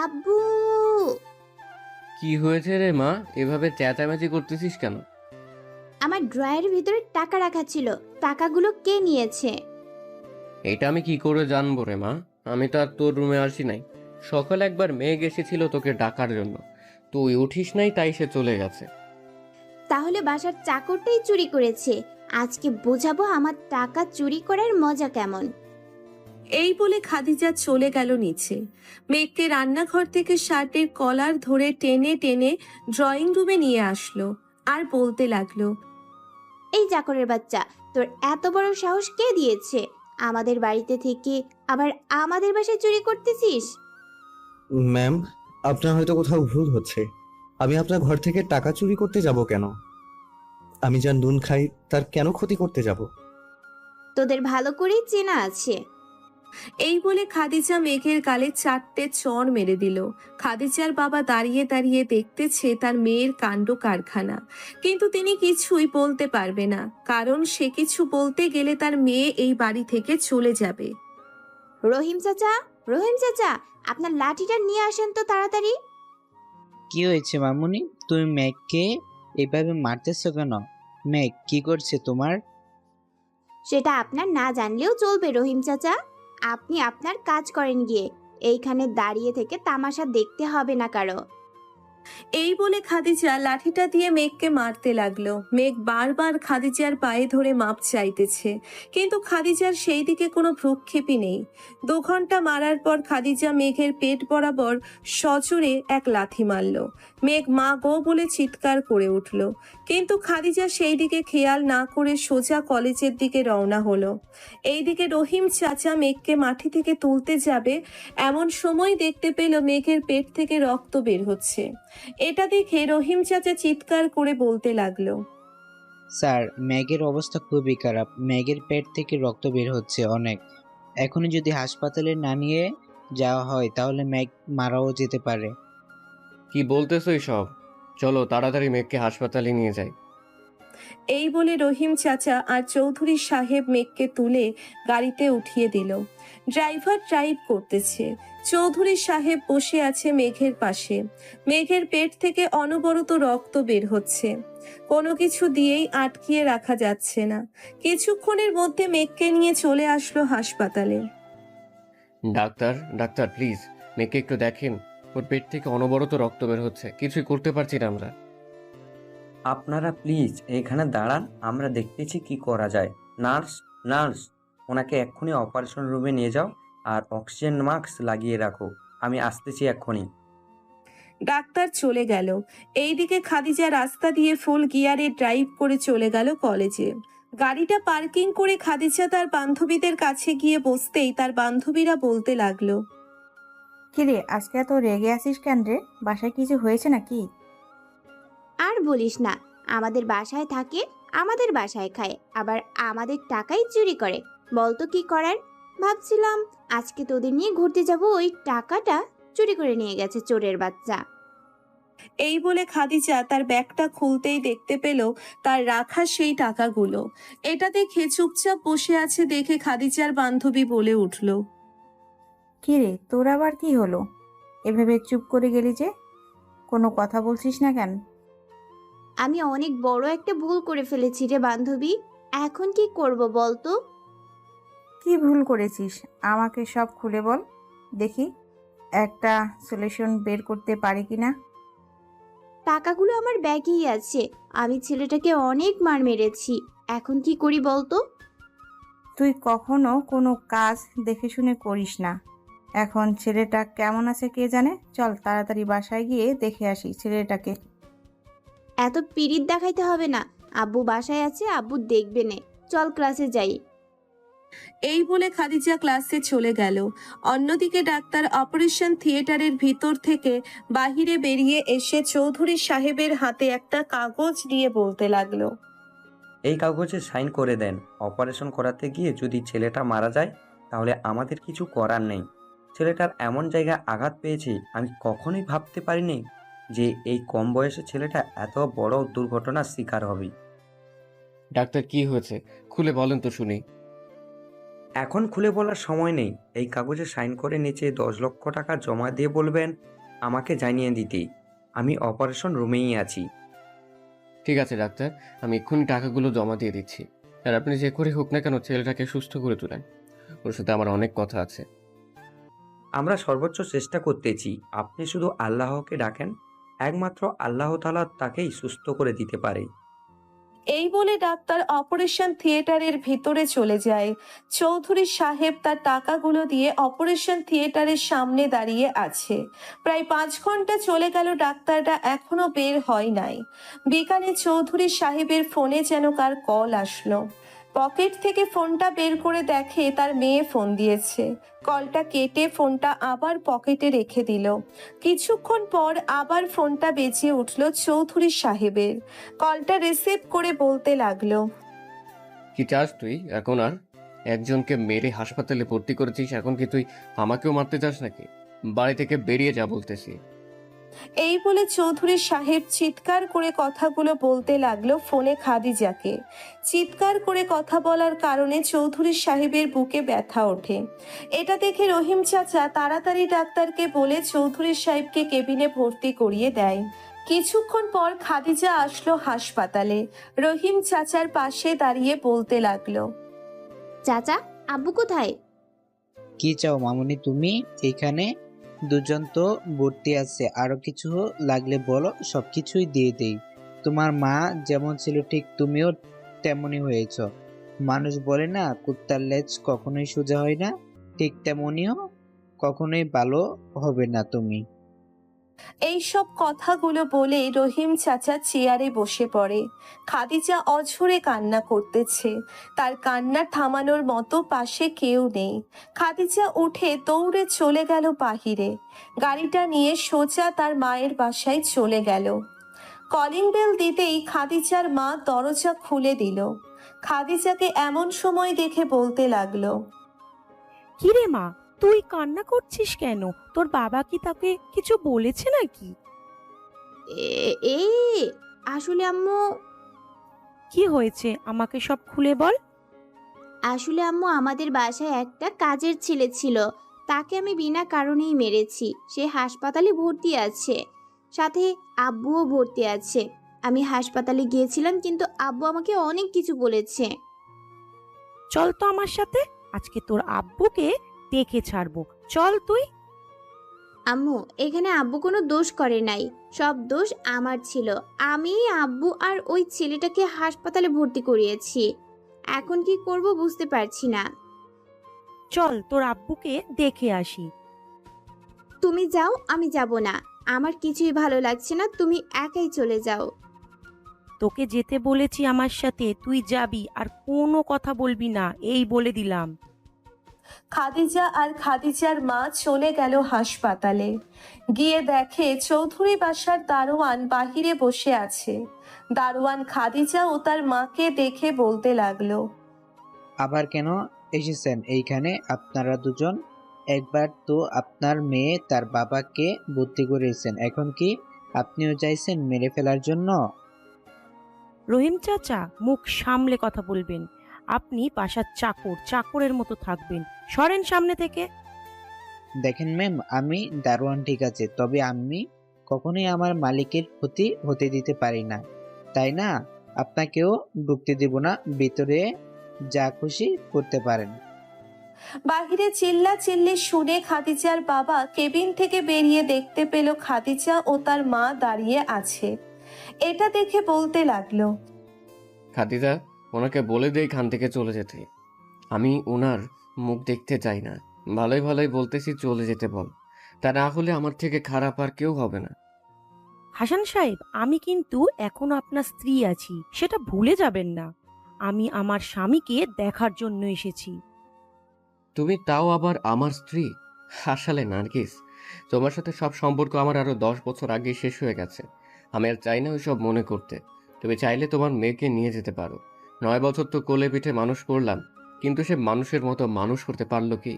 আব্বু! কি হয়েছে রে মা, এভাবে চেঁচামেচি করতেছিস কেন? আমার ড্রয়ারের ভিতরে টাকা রাখা ছিল, টাকাগুলো কে নিয়েছে? এটা আমি কি করে জানবো রে মা? আমি তো আর তোর রুমে আসি নাই। সকালে একবার মেঘ এসেছিল তোকে ডাকার জন্য, তুই উঠিস নাই তাই সে চলে গেছে। তাহলে বাসার চাকরটাই চুরি করেছে। আজকে বোঝাবো আমার টাকা চুরি করার মজা কেমন। এই বলে খাদিজা চলে গেল নিচে। মেঘকে রান্নাঘর থেকে শার্টের কলার ধরে টেনে টেনে ড্রয়িং রুমে নিয়ে আসলো আর বলতে লাগলো, এই চাকরের বাচ্চা, তোর এত বড় সাহস কে দিয়েছে? আমাদের বাড়িতে থেকে আবার আমাদের বাসায় চুরি করতেছিস? ম্যাম, আপনার হয়তো কোথাও ভুল হচ্ছে। আমি আপনার ঘর থেকে টাকা চুরি করতে যাব কেন? আমি যার নুন খাই তার কেন ক্ষতি করতে যাব? তোদের ভালো করেই চেনা আছে। এই বলে খাদিজা মেঘের গালে 4টে চড় মেরে দিল। খাদিজার বাবা দাঁড়িয়ে দাঁড়িয়ে দেখতেছে তার মেয়ের কাণ্ড কারখানা, কিন্তু তিনি কিছুই বলতে পারবে না, কারণ সে কিছু বলতে গেলে তার মেয়ে এই বাড়ি থেকে চলে যাবে। রহিম চাচা, রহিম চাচা, আপনার লাঠিটা নিয়ে আসেন তো তাড়াতাড়ি। কি হয়েছে মামুনি? তুমি মেঘকে এভাবে মারতেছো কেন? মেঘ কি করছে তোমার? সেটা আপনার না জানলেও চলবে রহিম চাচা। আপনি আপনার কাজ করেন গিয়ে। এইখানে দাঁড়িয়ে থেকে তামাশা দেখতে হবে না কারো। এই বলে খাদিজা লাঠিটা দিয়ে মেঘকে মারতে লাগলো। মেঘ বারবার খাদিজার পায়ে ধরে মাপ চাইতেছে, কিন্তু খাদিজার সেই দিকে কোনো ভ্রুক্ষেপই নেই। 2 ঘন্টা মারার পর খাদিজা মেঘের পেট বরাবর সজোরে এক লাথি মারল। মেঘ মা গো বলে চিৎকার করে উঠল, কিন্তু খাদিজা সেই দিকে খেয়াল না করে সোজা কলেজের দিকে রওনা হলো। এইদিকে রহিম চাচা মেঘকে মাটি থেকে তুলতে যাবে, এমন সময় দেখতে পেল মেঘের পেট থেকে রক্ত বের হচ্ছে। এটা দেখে রহিম চাচা চিৎকার করে বলতে লাগলো, স্যার, মেঘের অবস্থা খুবই খারাপ। মেঘের পেট থেকে রক্ত বের হচ্ছে অনেক। এখনই যদি হাসপাতালে না নিয়ে যাওয়া হয় তাহলে মেঘ মারাও যেতে পারে। কি বলতেছো সব? চলো তাড়াতাড়ি মেঘকে হাসপাতালে নিয়ে যাই। এই বলে রহিম চাচা আর চৌধুরী সাহেব মেঘকে তুলে গাড়িতে উঠিয়ে দিল। ড্রাইভার ড্রাইভ করতেছে, চৌধুরী সাহেব বসে আছে মেঘের পাশে। মেঘের পেট থেকে অনবরত রক্ত বের হচ্ছে, কোনো কিছু দিয়েই আটকিয়ে রাখা যাচ্ছে না। কিছুক্ষণের মধ্যে মেঘকে নিয়ে চলে আসলো হাসপাতালে। ডাক্তার, ডাক্তার প্লিজ মেঘকে একটু দেখেন। ওর পেট থেকে অনবরত রক্ত বের হচ্ছে, কিছুই করতে পারছি না আমরা। আপনারা প্লিজ এখানে দাঁড়ান, আমরা দেখতেছি কি করা যায়। নার্স, নার্স, ওনাকে এক্ষুনি অপারেশন রুমে নিয়ে যাও আর অক্সিজেন মাস্ক লাগিয়ে রাখো। আমি আসতেছি এক্ষুনি। ডাক্তার চলে গেল। এইদিকে খাদিজা রাস্তা দিয়ে ফুল গিয়ারে ড্রাইভ করে চলে গেল কলেজে। গাড়িটা পার্কিং করে খাদিজা তার বান্ধবীদের কাছে গিয়ে বসতেই তার বান্ধবীরা বলতে লাগলো, কিরে, আজকে এত রেগে আছিস কেন রে? বাসায় কিছু হয়েছে নাকি? আর বলিস না, আমাদের বাসায় থাকে, আমাদের বাসায় খায়, আবার আমাদের টাকাই চুরি করে। বলতো কি করার? ভাবছিলাম আজকে তোদের নিয়ে ঘুরতে যাব, ওই টাকাটা চুরি করে নিয়ে গেছে চোরের বাচ্চা। এই বলে খাদিজা তার ব্যাগটা খুলতেই দেখতে পেল তার রাখা সেই টাকাগুলো। এটা দেখে চুপচাপ বসে আছে দেখে খাদিজার বান্ধবী বলে উঠল, কিরে, তোর আবার কি হলো? এভাবে চুপ করে গেলি যে, কোনো কথা বলছিস না কেন? আমি অনেক বড় একটা ভুল করে ফেলেছি রে বান্ধবী। এখন কি করব বলতো? কি ভুল করেছিস আমাকে সব খুলে বল, দেখি একটা সলিউশন বের করতে পারি কিনা। টাকাগুলো আমার ব্যাগেই আছে। আমি ছেলেটাকে অনেক মার মেরেছি। এখন কি করি বলতো? তুই কখনো কোনো কাজ দেখে শুনে করিস না। এখন ছেলেটা কেমন আছে কে জানে। চল তাড়াতাড়ি বাসায় গিয়ে দেখে আসি ছেলেটাকে। এত পিরিত দেখাইতে হবে না। আব্বু বাসায় আছে, আব্বু দেখবে নে। চল ক্লাসে যাই। এই বলে খাদিজা ক্লাসে চলে গেল। অন্যদিকে ডাক্তার অপারেশন থিয়েটারের ভিতর থেকে বাহিরে বেরিয়ে এসে চৌধুরী সাহেবের হাতে একটা কাগজ দিয়ে বলতে লাগলো, এই কাগজে সাইন করে দেন। অপারেশন করাতে গিয়ে যদি ছেলেটা মারা যায় তাহলে আমাদের কিছু করার নেই। ছেলেটার এমন জায়গায় আঘাত পেয়েছি আমি কখনোই ভাবতে পারিনি যে এই কম বয়সে ছেলেটা এত বড় দুর্ঘটনার শিকার হবে। ডাক্তার কি হয়েছে খুলে বলেন তো শুনি। এখন খুলে বলার সময় নেই। এই কাগজে সাইন করে নিচে 10 লক্ষ টাকা জমা দিয়ে বলবেন আমাকে জানিয়ে দিতে। আমি অপারেশন রুমেই আছি। ঠিক আছে ডাক্তার, আমি এক্ষুনি টাকাগুলো জমা দিয়ে দিচ্ছি। আর আপনি যে করে হোক না কেন ছেলেটাকে সুস্থ করে তুলেন, ওর সাথে আমার অনেক কথা আছে। আমরা সর্বোচ্চ চেষ্টা করতেছি, আপনি শুধু আল্লাহকে ডাকেন। একমাত্র আল্লাহ তাআলা তাকেই সুস্থ করে দিতে পারে। এই বলে ডাক্তার অপারেশন থিয়েটারের ভিতরে চলে যায়। চৌধুরী সাহেব তার টাকাগুলো দিয়ে অপারেশন থিয়েটারের সামনে দাঁড়িয়ে আছে। প্রায় 5 ঘন্টা চলে গেল, ডাক্তারটা এখনো বের হয় নাই। বিকালে চৌধুরী সাহেবের ফোনে যেন কার কল আসলো। পকেট থেকে ফোনটা বের করে দেখে তার মেয়ে ফোন দিয়েছে। কলটা কেটে ফোনটা আবার পকেটে রেখে দিল। কিছুক্ষণ পর আবার ফোনটা বেজে উঠল চৌধুরী সাহেবের। কলটা রিসিভ করে বলতে লাগলো, কি চাস তুই এখন? আর একজনকে মেরে হাসপাতালে ভর্তি করেছিস, এখন কি তুই আমাকেও মারতে চাস নাকি? বাড়ি থেকে বেরিয়ে যা বলতেছি। এই বলে চৌধুরী সাহেব চিৎকার করে কথাগুলো বলতে লাগলো ফোনে খাদিজাকে। চিৎকার করে কথা বলার কারণে চৌধুরী সাহেবের বুকে ব্যথা ওঠে। এটা দেখে রহিম চাচা তাড়াতাড়ি ডাক্তারকে বলে চৌধুরী সাহেবকে কেবিনে ভর্তি করিয়ে দেয়। কিছুক্ষণ পর খাদিজা আসলো হাসপাতালে। রহিম চাচার পাশে দাঁড়িয়ে বলতে লাগলো, চাচা, আব্বু কোথায়? কি চাও মামুনি তুমি এখানে? দুজন তো ভর্তি আছে, আরো কিছু লাগলে বলো, সবকিছুই দিয়ে দেই। তোমার মা যেমন ছিল ঠিক তুমিও তেমনই হয়েছ। মানুষ বলে না কুত্তার লেজ কখনোই সোজা হয় না, ঠিক তেমনিও কখনোই ভালো হবে না তুমি। এইসব কথাগুলো বলে রহিম চাচা চেয়ারে বসে পড়ে। খাদিজা অঝরে কান্না করতেছে। তার কান্না থামানোর মতো পাশে কেউ নেই। খাদিজা উঠে দৌড়ে চলে গেল বাহিরে। গাড়িটা নিয়ে সোজা তার মায়ের বাসায় চলে গেল। কলিং বেল দিতেই খাদিজার মা দরজা খুলে দিল। খাদিজাকে এমন সময় দেখে বলতে লাগলো, কিরে মা, তুই কান্না করছিস কেন? তোর বাবা কি তাকে কিছু বলেছে নাকি? এই আসলে আম্মু কি হয়েছে আমাকে সব খুলে বল। আসলে আম্মু আমাদের বাসায় একটা কাজের ছেলে ছিল, তাকে আমি বিনা কারণেই মেরেছি। সে হাসপাতালে ভর্তি আছে, সাথে আব্বুও ভর্তি আছে। আমি হাসপাতালে গিয়েছিলাম, কিন্তু আব্বু আমাকে অনেক কিছু বলেছে। চল তো আমার সাথে, আজকে তোর আব্বুকে দেখে ছাড়বো। চল তুই। আম্মু, এখানে আব্বু কোনো দোষ করে নাই, সব দোষ আমার ছিল। আমি আব্বু আর ওই ছেলেটাকে হাসপাতালে ভর্তি করিয়েছি। এখন কি করব বুঝতে পারছি না। চল তোর আব্বুকে দেখে আসি। তুমি যাও, আমি যাব না। আমার কিছুই ভালো লাগছে না, তুমি একাই চলে যাও। তোকে যেতে বলেছি আমার সাথে, তুই যাবি আর কোনো কথা বলবি না, এই বলে দিলাম। খাদিজা আর খাদিজার মা চলে গেল হাসপাতালে। গিয়ে দেখে চৌধুরী বাসার দারোয়ান বাহিরে বসে আছে। দারোয়ান খাদিজা ও তার মাকে দেখে বলতে লাগলো, আবার কেন এসেছেন এইখানে আপনারা দুজন? একবার তো আপনার মেয়ে তার বাবাকে ভর্তি করেছেন, এখন কি আপনিও চাইছেন মেরে ফেলার জন্য? রহিম চাচা, মুখ সামলে কথা বলবেন। আপনি বাসার চাকর, চাকরের মতো থাকবেন। সরেন সামনে থেকে। দেখেন ম্যাম, আমি দারোয়ান ঠিক আছে, তবে আমি কখনোই আমার মালিকের ক্ষতি হতে দিতে পারি না, তাই না? আপনাকেও ঢুকতে দেব না, ভিতরে যা খুশি করতে পারেন। বাহিরে চিল্লা চিল্লি শুনে খাদিজার বাবা কেবিন থেকে বেরিয়ে দেখতে পেল খাদিজা ও তার মা দাঁড়িয়ে আছে। এটা দেখে বলতে লাগলো, খাদিজা, ওনাকে বলে দে এখান থেকে চলে যেতে। আমি ওনার মুখ দেখতে চাই না। ভালোই ভালোই বলতেছি, চলে যেতে বল। তা না হলে আমার থেকে খারাপ আর কেউ হবে না। হাসান সাহেব, আমি কিন্তু এখনো আপনার স্ত্রী আছি, সেটা ভুলে যাবেন না। আমি আমার স্বামীকে দেখার জন্য এসেছি। তুমি তাও আবার আমার স্ত্রী? আসলে নার্গিস, তোমার সাথে সব সম্পর্ক আমার আরো 10 বছর আগে শেষ হয়ে গেছে। আমি আর চাই না ওইসব মনে করতে। তুমি চাইলে তোমার মেয়েকে নিয়ে যেতে পারো। 9 বছর তো কোলে পিঠে মানুষ করলাম, কিন্তু সে মানুষের মতো মানুষ করতে পারলো কি?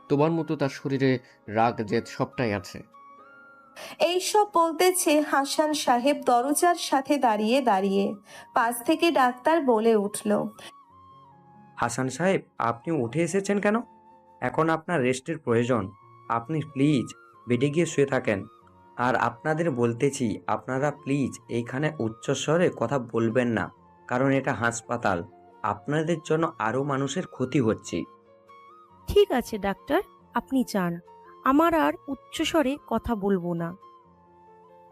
তোমার মতো তার শরীরে রাগ জেদ সবটাই আছে। এইসব বলতেছে হাসান সাহেব দরজার সাথে দাঁড়িয়ে দাঁড়িয়ে। পাশ থেকে ডাক্তার বলে উঠল, হাসান সাহেব, আপনি উঠে এসেছেন কেন? এখন আপনার রেস্টের প্রয়োজন। আপনি প্লিজ বেডে গিয়ে শুয়ে থাকেন। আর আপনাদের বলতেছি, আপনারা প্লিজ এইখানে উচ্চস্বরে কথা বলবেন না, কারণ এটা হাসপাতাল। আপনাদের জন্য আরও মানুষের ক্ষতি হচ্ছে। ঠিক আছে ডাক্তার, আপনি যান। আমার আর উচ্চস্বরে কথা বলবো না।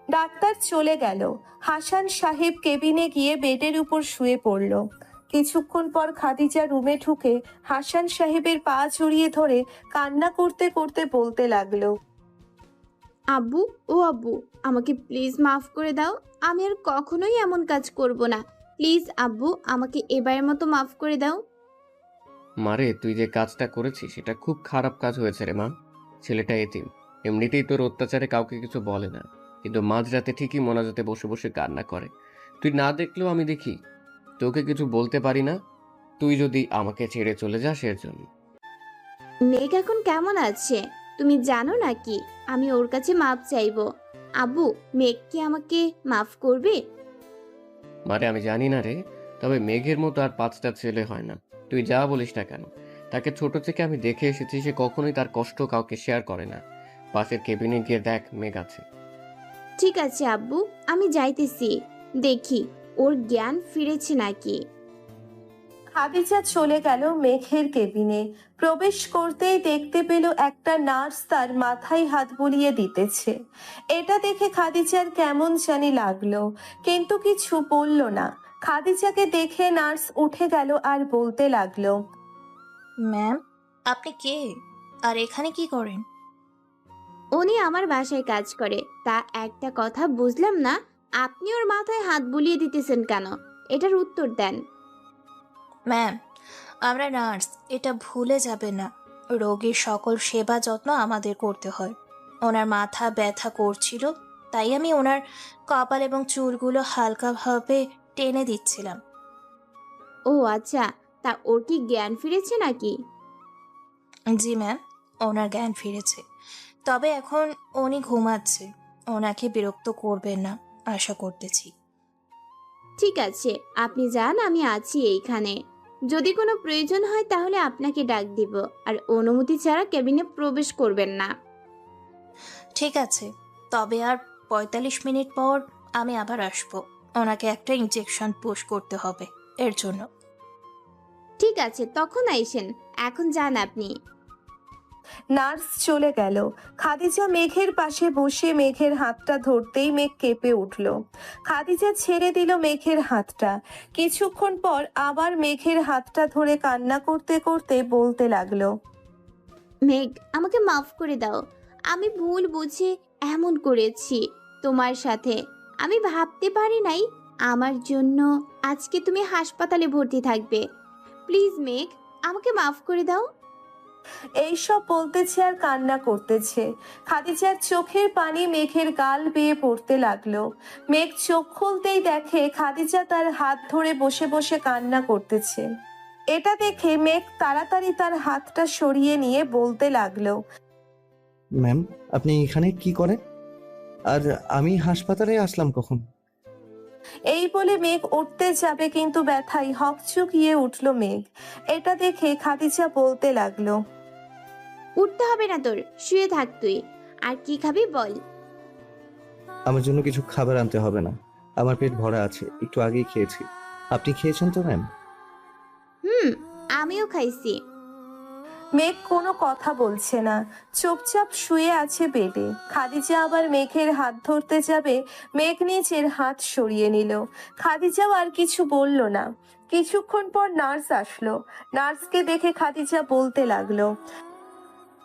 ডাক্তার চলে গেল। হাসান সাহেব কেবিনে গিয়ে বেডের উপর শুয়ে পড়ল। কিছুক্ষণ পর খাদিজা রুমে ঢুকে হাসান সাহেবের পা জড়িয়ে ধরে কান্না করতে করতে বলতে লাগলো, আব্বু, ও আব্বু, আমাকে প্লিজ মাফ করে দাও। আমি আর কখনোই এমন কাজ করব না। প্লিজ আব্বু, আমাকে এবারের মতো মাফ করে দাও। মারে, তুই যে কাজটা করেছিস সেটা খুব খারাপ কাজ হয়েছে রে মা। ছেলেটা এতিম, এমনিতেই তোর অত্যাচারে কাউকে কিছু বলে না, কিন্তু মাঝরাতে ঠিকই মোনাজাতে বসে বসে কান্না করে। তুই না দেখলেও আমি দেখি, তোকে কিছু বলতে পারি না। তুই যদি আমাকে ছেড়ে চলে যাস এর জন্য। মেঘ এখন কেমন আছে তুমি জানো নাকি? আমি ওর কাছে মাপ চাইবো। আব্বু, মেঘ কি আমাকে মাফ করবে? মারে, আমি জানি না রে, তবে মেঘের মতো আর 5টা ছেলে হয় না। তুই যা বলিস না কেন, তাকে ছোট থেকে আমি দেখে এসেছি, সে কখনোই তার কষ্ট কাউকে শেয়ার করে না। পাশের কেবিনে গিয়ে দেখ, মেঘ আছে। ঠিক আছে আব্বু, আমি যাইতেছি, দেখি ওর জ্ঞান ফিরেছে নাকি। খাদিজা চলে গেল মেঘের কেবিনে। প্রবেশ করতেই দেখতে পেল একটা নার্স তার মাথায় হাত বুলিয়ে দিতেছে। এটা দেখে খাদিজার কেমন জানি লাগলো, কিন্তু কিছু বলল না। খাদিজাকে দেখে নার্স উঠে গেল আর বলতে লাগলো, ম্যাম, আপনি কে আর এখানে কি করেন? উনি আমার বাসায় কাজ করে, তা একটা কথা বুঝলাম না, আপনি ওর মাথায় হাত বুলিয়ে দিতেছেন কেন? এটার উত্তর দেন। ম্যাম, আমরা নার্স, এটা ভুলে যাবেন না। রোগীর সকল সেবা যত্ন আমাদের করতে হয়। ওনার মাথা ব্যথা করছিল, তাই আমি ওনার কপাল এবং চুলগুলো হালকাভাবে টেনে দিচ্ছিলাম। ও আচ্ছা, তা ওর কি জ্ঞান ফিরেছে নাকি? জি ম্যাম, ওনার জ্ঞান ফিরেছে, তবে এখন উনি ঘুমাচ্ছে। ওনাকে বিরক্ত করবেন না আশা করতেছি। ঠিক আছে, আপনি যান, আমি আছি এইখানে। যদি কোনো প্রয়োজন হয় তাহলে আপনাকে ডাক দিব, আর অনুমতি ছাড়া কেবিনে প্রবেশ করবেন না। ঠিক আছে, তবে আর 45 মিনিট পর আমি আবার আসবো। ওনাকে একটা ইনজেকশন পুশ করতে হবে এর জন্য। ঠিক আছে, তখন আইসেন। এখন যান আপনি। নার্স চলে গেল। খাদিজা মেঘের পাশে বসে মেঘের হাতটা ধরতেই মেঘ কেঁপে উঠল। খাদিজা ছেড়ে দিল মেঘের হাতটা। কিছুক্ষণ পর আবার মেঘের হাতটা ধরে কান্না করতে করতে বলতে লাগলো, মেঘ, আমাকে মাফ করে দাও। আমি ভুল বুঝে এমন করেছি তোমার সাথে। আমি ভাবতে পারি নাই আমার জন্য আজকে তুমি হাসপাতালে ভর্তি থাকবে। প্লিজ মেঘ, আমাকে মাফ করে দাও। এইসব বলতেছে আর কান্না করতেছে। খাদিজার চোখের পানি মেঘের গাল বেয়ে পড়তে লাগলো। মেঘ চোখ খুলতেই দেখে খাদিজা তার হাত ধরে বসে বসে কান্না করতেছে। এটা দেখে মেঘ তাড়াতাড়ি তার হাতটা সরিয়ে নিয়ে বলতে লাগলো, ম্যাম, আপনি এখানে কি করেন? আর আমি হাসপাতালে আসলাম কখন? এই বলে মেঘ উঠতে যাবে, কিন্তু ব্যথায় হকচকিয়ে উঠল মেঘ। এটা দেখে খাদিজা বলতে লাগলো, উঠতে হবে না তোর, শুয়ে থাক তুই। আর কি খাবি বল। আমার জন্য কিছু খাবার আনতে হবে না, আমার পেট ভরা আছে, একটু আগেই খেয়েছি। আপনি খেয়েছেন তো ম্যাম? আমিও খাইছি। মেঘ কোনো কথা বলছে না, চুপচাপ শুয়ে আছে বেডে। খাদিজা আবার মেঘের হাত ধরতে যাবে, মেঘ নিজের হাত সরিয়ে নিল। খাদিজাও আর কিছু বলল না। কিছুক্ষণ পর নার্স আসলো। নার্সকে দেখে খাদিজা বলতে লাগলো,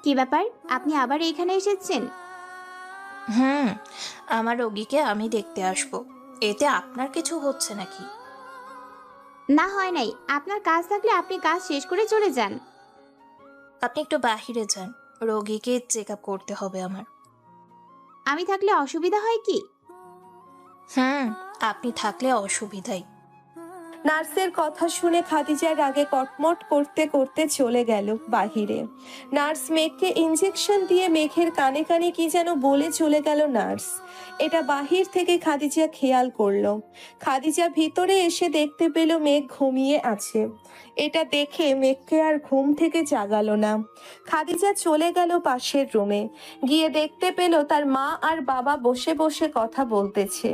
কি ব্যাপার, আপনি আবার এখানে এসেছেন? হুম, আমার রোগীকে আমি দেখতে আসবো। এতে আপনার কিছু হচ্ছে নাকি? না, হয় নাই। আপনার কাজ থাকলে আপনি কাজ শেষ করে চলে যান। আপনি একটু বাহিরে যান, রোগীকে চেক আপ করতে হবে আমার। আমি থাকলে অসুবিধা হয় কি? হুম, আপনি থাকলে অসুবিধাই। নার্সের কথা শুনে খাদিজার আগে কটমট করতে করতে চলে গেল বাহিরে। নার্স মেঘকে ইঞ্জেকশন দিয়ে মেঘের কানে কানে কি যেন বলে চলে গেল নার্স। এটা বাহির থেকে খাদিজা খেয়াল করলো। খাদিজা ভিতরে এসে দেখতে পেল মেঘ ঘুমিয়ে আছে। এটা দেখে মেঘকে আর ঘুম থেকে জাগালো না। খাদিজা চলে গেল পাশের রুমে, গিয়ে দেখতে পেল তার মা আর বাবা বসে বসে কথা বলতেছে।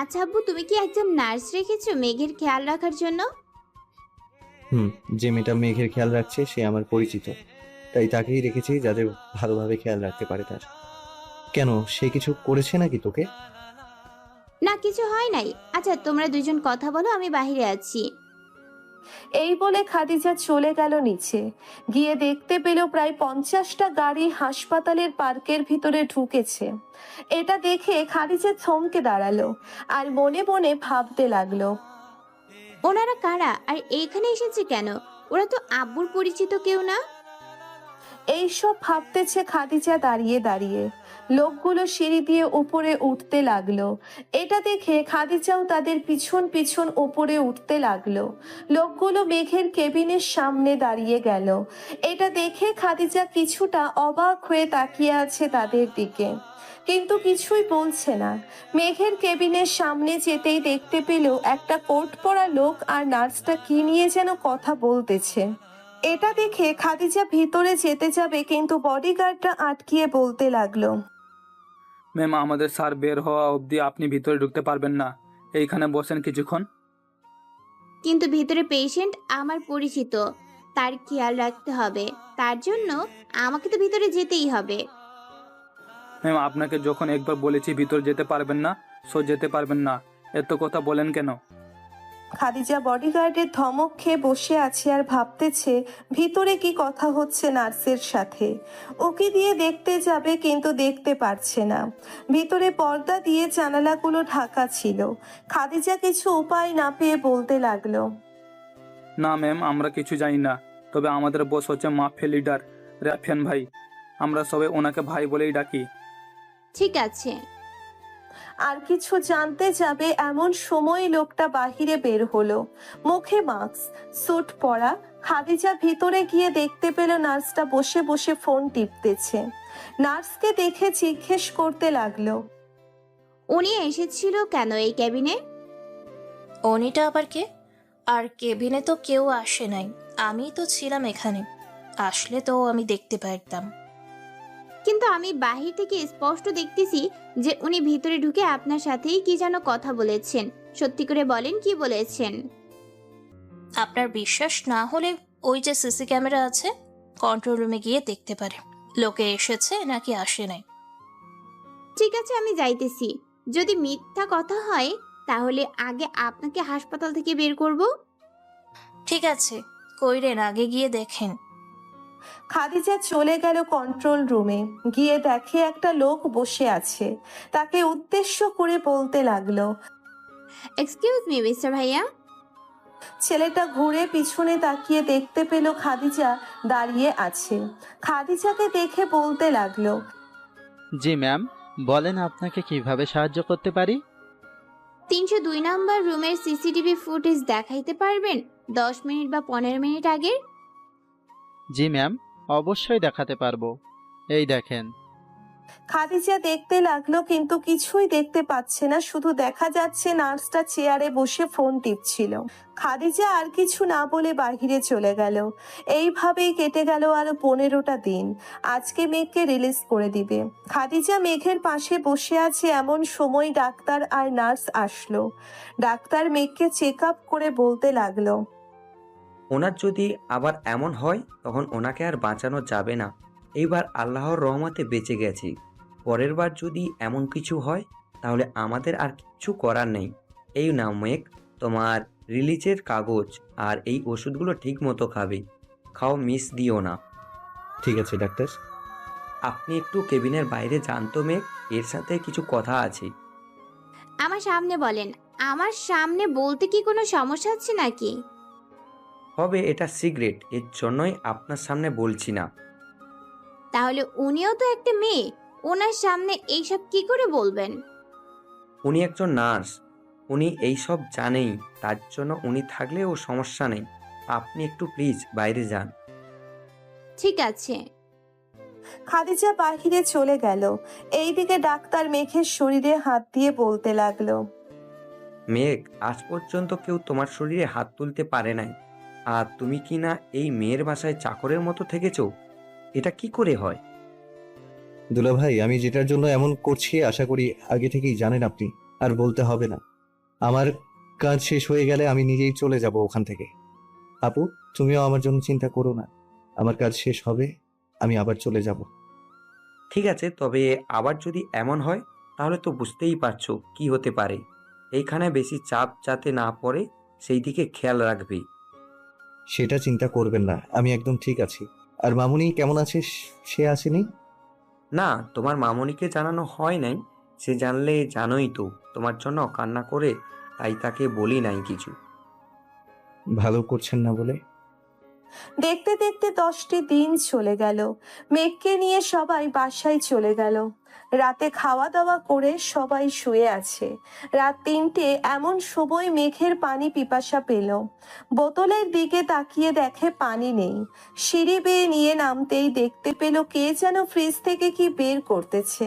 আচ্ছা আব্বু, তুমি কি একজন নার্স রেখেছো মেঘের খেয়াল রাখার জন্য? যে মেয়েটা মেঘের খেয়াল রাখছে সে আমার পরিচিত, তাই তাকেই রেখেছি যাতে ভালোভাবে খেয়াল রাখতে পারে তার। কেন, সে কিছু করেছে নাকি তোকে? না, কিছু হয় নাই। আচ্ছা তোমরা দুজন কথা বলো, আমি বাইরে আছি। এই বলে খাদিজা চলে গেল নিচে, গিয়ে দেখতে পেল প্রায় 50টা গাড়ি হাসপাতালের পার্কের ভিতরে ঢুকেছে। এটা দেখে খাদিজা থমকে দাঁড়ালো আর মনে মনে ভাবতে লাগলো, ওনারা কারা আর এইখানে এসেছে কেন? ওরা তো আব্বুর পরিচিত কেউ না। এইসব ভাবতেছে খাদিজা দাঁড়িয়ে দাঁড়িয়ে। লোকগুলো সিঁড়ি দিয়ে উপরে উঠতে লাগলো। এটা দেখে খাদিজাও তাদের পিছন পিছন উপরে উঠতে লাগলো। লোকগুলো মেঘের কেবিনের সামনে দাঁড়িয়ে গেল। এটা দেখে খাদিজা কিছুটা অবাক হয়ে তাকিয়ে আছে তাদের দিকে, কিন্তু কিছুই বলছে না। মেঘের কেবিনের সামনে যেতেই দেখতে পেল একটা কোট পরা লোক আর নার্সটা কি নিয়ে যেন কথা বলতেছে। এটা দেখে খাদিজা ভিতরে যেতে যাবে, কিন্তু বডিগার্ডটা আটকিয়ে বলতে লাগলো, ম্যাম, আমাদের স্যার বের হওয়া অবধি আপনি ভিতরে ঢুকতে পারবেন না। এইখানে বসেন কিছুক্ষণ। কিন্তু ভিতরে পেশেন্ট আমার পরিচিত, তার খেয়াল রাখতে হবে, তার জন্য আমাকে তো ভিতরে যেতেই হবে। ম্যাম, আপনাকে যখন একবার বলেছি ভিতরে যেতে পারবেন না, সো যেতে পারবেন না। এত কথা বলেন কেন? খাদিজা বডিগার্ডের ধমক খেয়ে বসে আছে আর ভাবতেছে ভিতরে কি কথা হচ্ছে নার্সের সাথে। ওকে দিয়ে দেখতে যাবে কিন্তু দেখতে পারছে না। ভিতরে পর্দা দিয়ে জানালাগুলো ঢাকা ছিল। খাদিজা কিছু উপায় না পেয়ে বলতে লাগলো, না ম্যাম, আমরা কিছু জানি না। তবে আমাদের বস হচ্ছে মাফিয়া লিডার রাফিয়ান ভাই। আমরা সবাই ওনাকে ভাই বলেই ডাকি। ঠিক আছে। আর কিছু জানতে যাবে এমন সময় লোকটা বাহিরে বের হলো, মুখে মাস্ক, স্যুট পরা। খাদিজা ভিতরে গিয়ে দেখতে পেল নার্সটা বসে বসে ফোন টিপতেছে। নার্সকে দেখে জিজ্ঞেস করতে লাগলো, উনি এসেছিল কেন এই ক্যাবিনে? অনিটা আবার কে? আর কেবিনে তো কেউ আসে নাই, আমি তো ছিলাম এখানে। আসলে তো আমি দেখতে পারতাম। কিন্তু আমি বাহির থেকে স্পষ্ট দেখতেছি যে উনি ভিতরে ঢুকে আপনার সাথেই কি যেন কথা বলেছেন। সত্যি করে বলেন, কি বলেছেন? আপনার বিশ্বাস না হলে ওই যে সিসি ক্যামেরা আছে, কন্ট্রোল রুমে গিয়ে দেখতে পারে লোকে এসেছে নাকি আসে নাই। ঠিক আছে, আমি যাইতেছি। যদি মিথ্যা কথা হয় তাহলে আগে আপনাকে হাসপাতাল থেকে বের করব। ঠিক আছে, কইরেন, আগে গিয়ে দেখেন। খাদিজা চলে গেল কন্ট্রোল রুমে, গিয়ে দেখে একটা লোক বসে আছে। তাকে উদ্দেশ্য করে বলতে লাগলো, এক্সকিউজ মি মিস্টার ভাইয়া। ছেলেটা ঘুরে পিছনে তাকিয়ে দেখতে পেল খাদিজা দাঁড়িয়ে আছে। খাদিজাকে দেখে বলতে লাগলো, জি ম্যাম, বলেন আপনাকে কিভাবে সাহায্য করতে পারি? 302 নাম্বার রুমের সিসিটিভি ফুটেজ দেখাইতে পারবেন 10 মিনিট বা 15 মিনিট আগের? জি ম্যাম, অবশ্যই দেখাতে পারবো। এই দেখেন। খাদিজা দেখতে লাগলো কিন্তু কিছুই দেখতে পাচ্ছে না, শুধু দেখা যাচ্ছে নার্সটা চেয়ারে বসে ফোন টিপছিল। খাদিজা আর কিছু না বলে বাহিরে চলে গেল। এইভাবেই কেটে গেল আরো 15টা দিন। আজকে মেঘকে রিলিজ করে দিবে। খাদিজা মেঘের পাশে বসে আছে এমন সময় ডাক্তার আর নার্স আসলো। ডাক্তার মেঘকে চেক আপ করে বলতে লাগলো, ওনার যদি আবার এমন হয় তখন ওনাকে আর বাঁচানো যাবে না। এইবার আল্লাহর রহমতে বেঁচে গেছি। পরের বার যদি এমন কিছু হয় তাহলে আমাদের আর কিছু করার নেই। এই নাও মেঘ, তোমার রিলিজের কাগজ, আর এই ওষুধগুলো ঠিক মতো খাবে। খাও, মিস দিও না। ঠিক আছে ডাক্তার। আপনি একটু কেবিনের বাইরে যান তো মেঘ, এর সাথে কিছু কথা আছে। আমার সামনে বলেন। আমার সামনে বলতে কি কোনো সমস্যা হচ্ছে নাকি? হবে, এটা সিগারেট, এর জন্যই আপনার সামনে বলছি না। তাহলে উনিও তো একটা মেয়ে, ওনার সামনে এইসব কি করে বলবেন? উনি একজন নার্স, উনি এইসব জানেই, তার জন্য উনি থাকলেও সমস্যা নেই। আপনি একটু প্লিজ বাইরে যান। ঠিক আছে। খাদিজা বাহিরে চলে গেল। এইদিকে ডাক্তার মেঘের শরীরে হাত দিয়ে বলতে লাগলো, মেঘ, আজ পর্যন্ত কেউ তোমার শরীরে হাত তুলতে পারে নাই, আর তুমি কি না এই মেয়ের বাসায় চাকরের মতো থেকেছো? এটা কি করে হয়? দুলা ভাই, আমি যেটার জন্য এমন করছি আশা করি আগে থেকেই জানেন আপনি, আর বলতে হবে না। আমার কাজ শেষ হয়ে গেলে আমি নিজেই চলে যাব ওখান থেকে। আপু, তুমিও আমার জন্য চিন্তা করো না, আমার কাজ শেষ হবে, আমি আবার চলে যাব। ঠিক আছে, তবে আবার যদি এমন হয় তাহলে তো বুঝতেই পারছো কি হতে পারে। এইখানে বেশি চাপ যাতে না পড়ে সেই দিকে খেয়াল রাখবি। সেটা চিন্তা করবেন না, আমি একদম ঠিক আছি। আর মামুনি কেমন আছে? সে আসেনি? না, তোমার মামনিকে জানানো হয় নাই। সে জানলে জানোই তো, তোমার জন্য কান্না করে, তাই তাকে বলি নাই কিছু। ভালো করছেন না বলে। দেখতে দেখতে 10টি দিন চলে গেল। মেঘকে নিয়ে সবাই বাসায় চলে গেল। রাতে খাওয়া দাওয়া করে সবাই শুয়ে আছে। রাত 3টে এমন সময় মেঘের পানি পিপাসা পেল। বোতলের দিকে তাকিয়ে দেখে পানি নেই। সিঁড়ি বেয়ে নিয়ে নামতেই দেখতে পেল কে যেন ফ্রিজ থেকে কি বের করতেছে।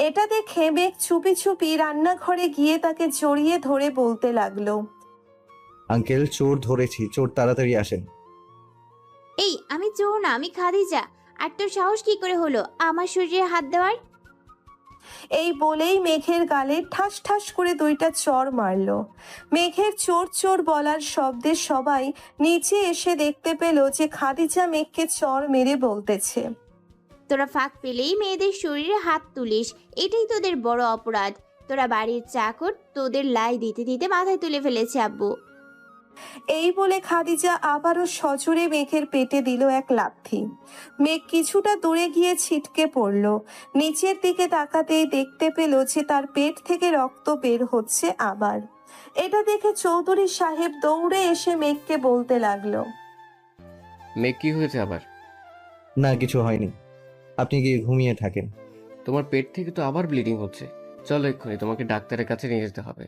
এটা দেখে মেঘ চুপি চুপি রান্নাঘরে গিয়ে তাকে জড়িয়ে ধরে বলতে লাগলো, আঙ্কেল, চোর ধরেছি, চোর তাড়াতাড়ি আসেন। এই, আমি চোর না, আমি খাদিজা। আর তোর সাহস কি করে হলো আমার শরীরে হাত দেওয়ার? এই বলেই মেঘের গালে ঠাস ঠাস করে 2টা চড় মারলো। মেঘের চোর চোর বলার শব্দে সবাই নিচে এসে দেখতে পেল যে খাদিজা মেঘকে চড় মেরে বলতেছে, তোরা ফাঁক পেলেই মেয়েদের শরীরে হাত তুলিস, এটাই তোদের বড় অপরাধ। তোরা বাড়ির চাকর, তোদের লাই দিতে দিতে মাথায় তুলে ফেলেছে আব্বু। এই বলে খাদিজা আবারও সজোরে মেঘের পেটে দিল এক লাথি। মেঘ কিছুটা দূরে গিয়ে ছিটকে পড়ল। নিচের দিকে তাকাতেই দেখতে পেল যে তার পেট থেকে রক্ত বের হচ্ছে আবার। এটা দেখে চৌধুরী সাহেব দৌড়ে এসে মেঘকে বলতে লাগলো, মেঘ, কি হয়েছে আবার? না, কিছু হয়নি, আপনি গিয়ে ঘুমিয়ে থাকেন। তোমার পেট থেকে তো আবার ব্লিডিং হচ্ছে। চলো এক্ষুনি তোমাকে ডাক্তারের কাছে নিয়ে যেতে হবে।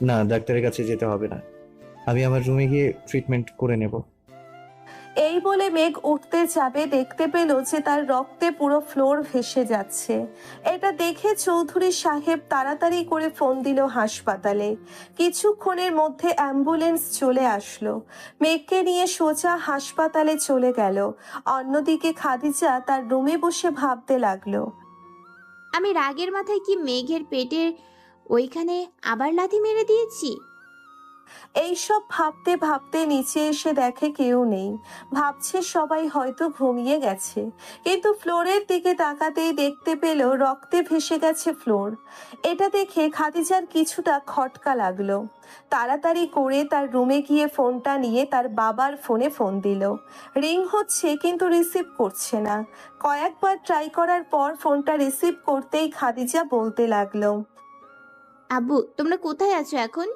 না, ডাক্তারের কাছে যেতে হবে না, আমি আমার রুমে গিয়ে ট্রিটমেন্ট করে নেব। এই বলে মেঘ উঠতে যাবে, দেখতে পেল যে তার রক্তে পুরো ফ্লোর ভেসে যাচ্ছে। এটা দেখে চৌধুরী সাহেব তাড়াতাড়ি করে ফোন দিল হাসপাতালে। কিছুক্ষণের মধ্যে অ্যাম্বুলেন্স চলে আসলো। মেঘকে নিয়ে সোজা হাসপাতালে চলে গেল। অন্যদিকে খাদিজা তার রুমে বসে ভাবতে লাগলো, আমি রাগের মাথায় কি মেঘের পেটের ওইখানে আবার লাথি মেরে দিয়েছি? এইসব ভাবতে ভাবতে নিচে এসে দেখে কেউ নেই। ভাবছে সবাই হয়তো ঘুমিয়ে গেছে, কিন্তু ফ্লোরের দিকে তাকাতেই দেখতে পেল রক্তে ভেসে গেছে ফ্লোর। এটা দেখে খাদিজার কিছুটা খটকা লাগলো। তাড়াতাড়ি করে তার রুমে গিয়ে ফোনটা নিয়ে তার বাবার ফোনে ফোন দিল। রিং হচ্ছে কিন্তু রিসিভ করছে না। কয়েকবার ট্রাই করার পর ফোনটা রিসিভ করতেই খাদিজা বলতে লাগলো, আব্বু, তোমরা কোথায় আছো এখন?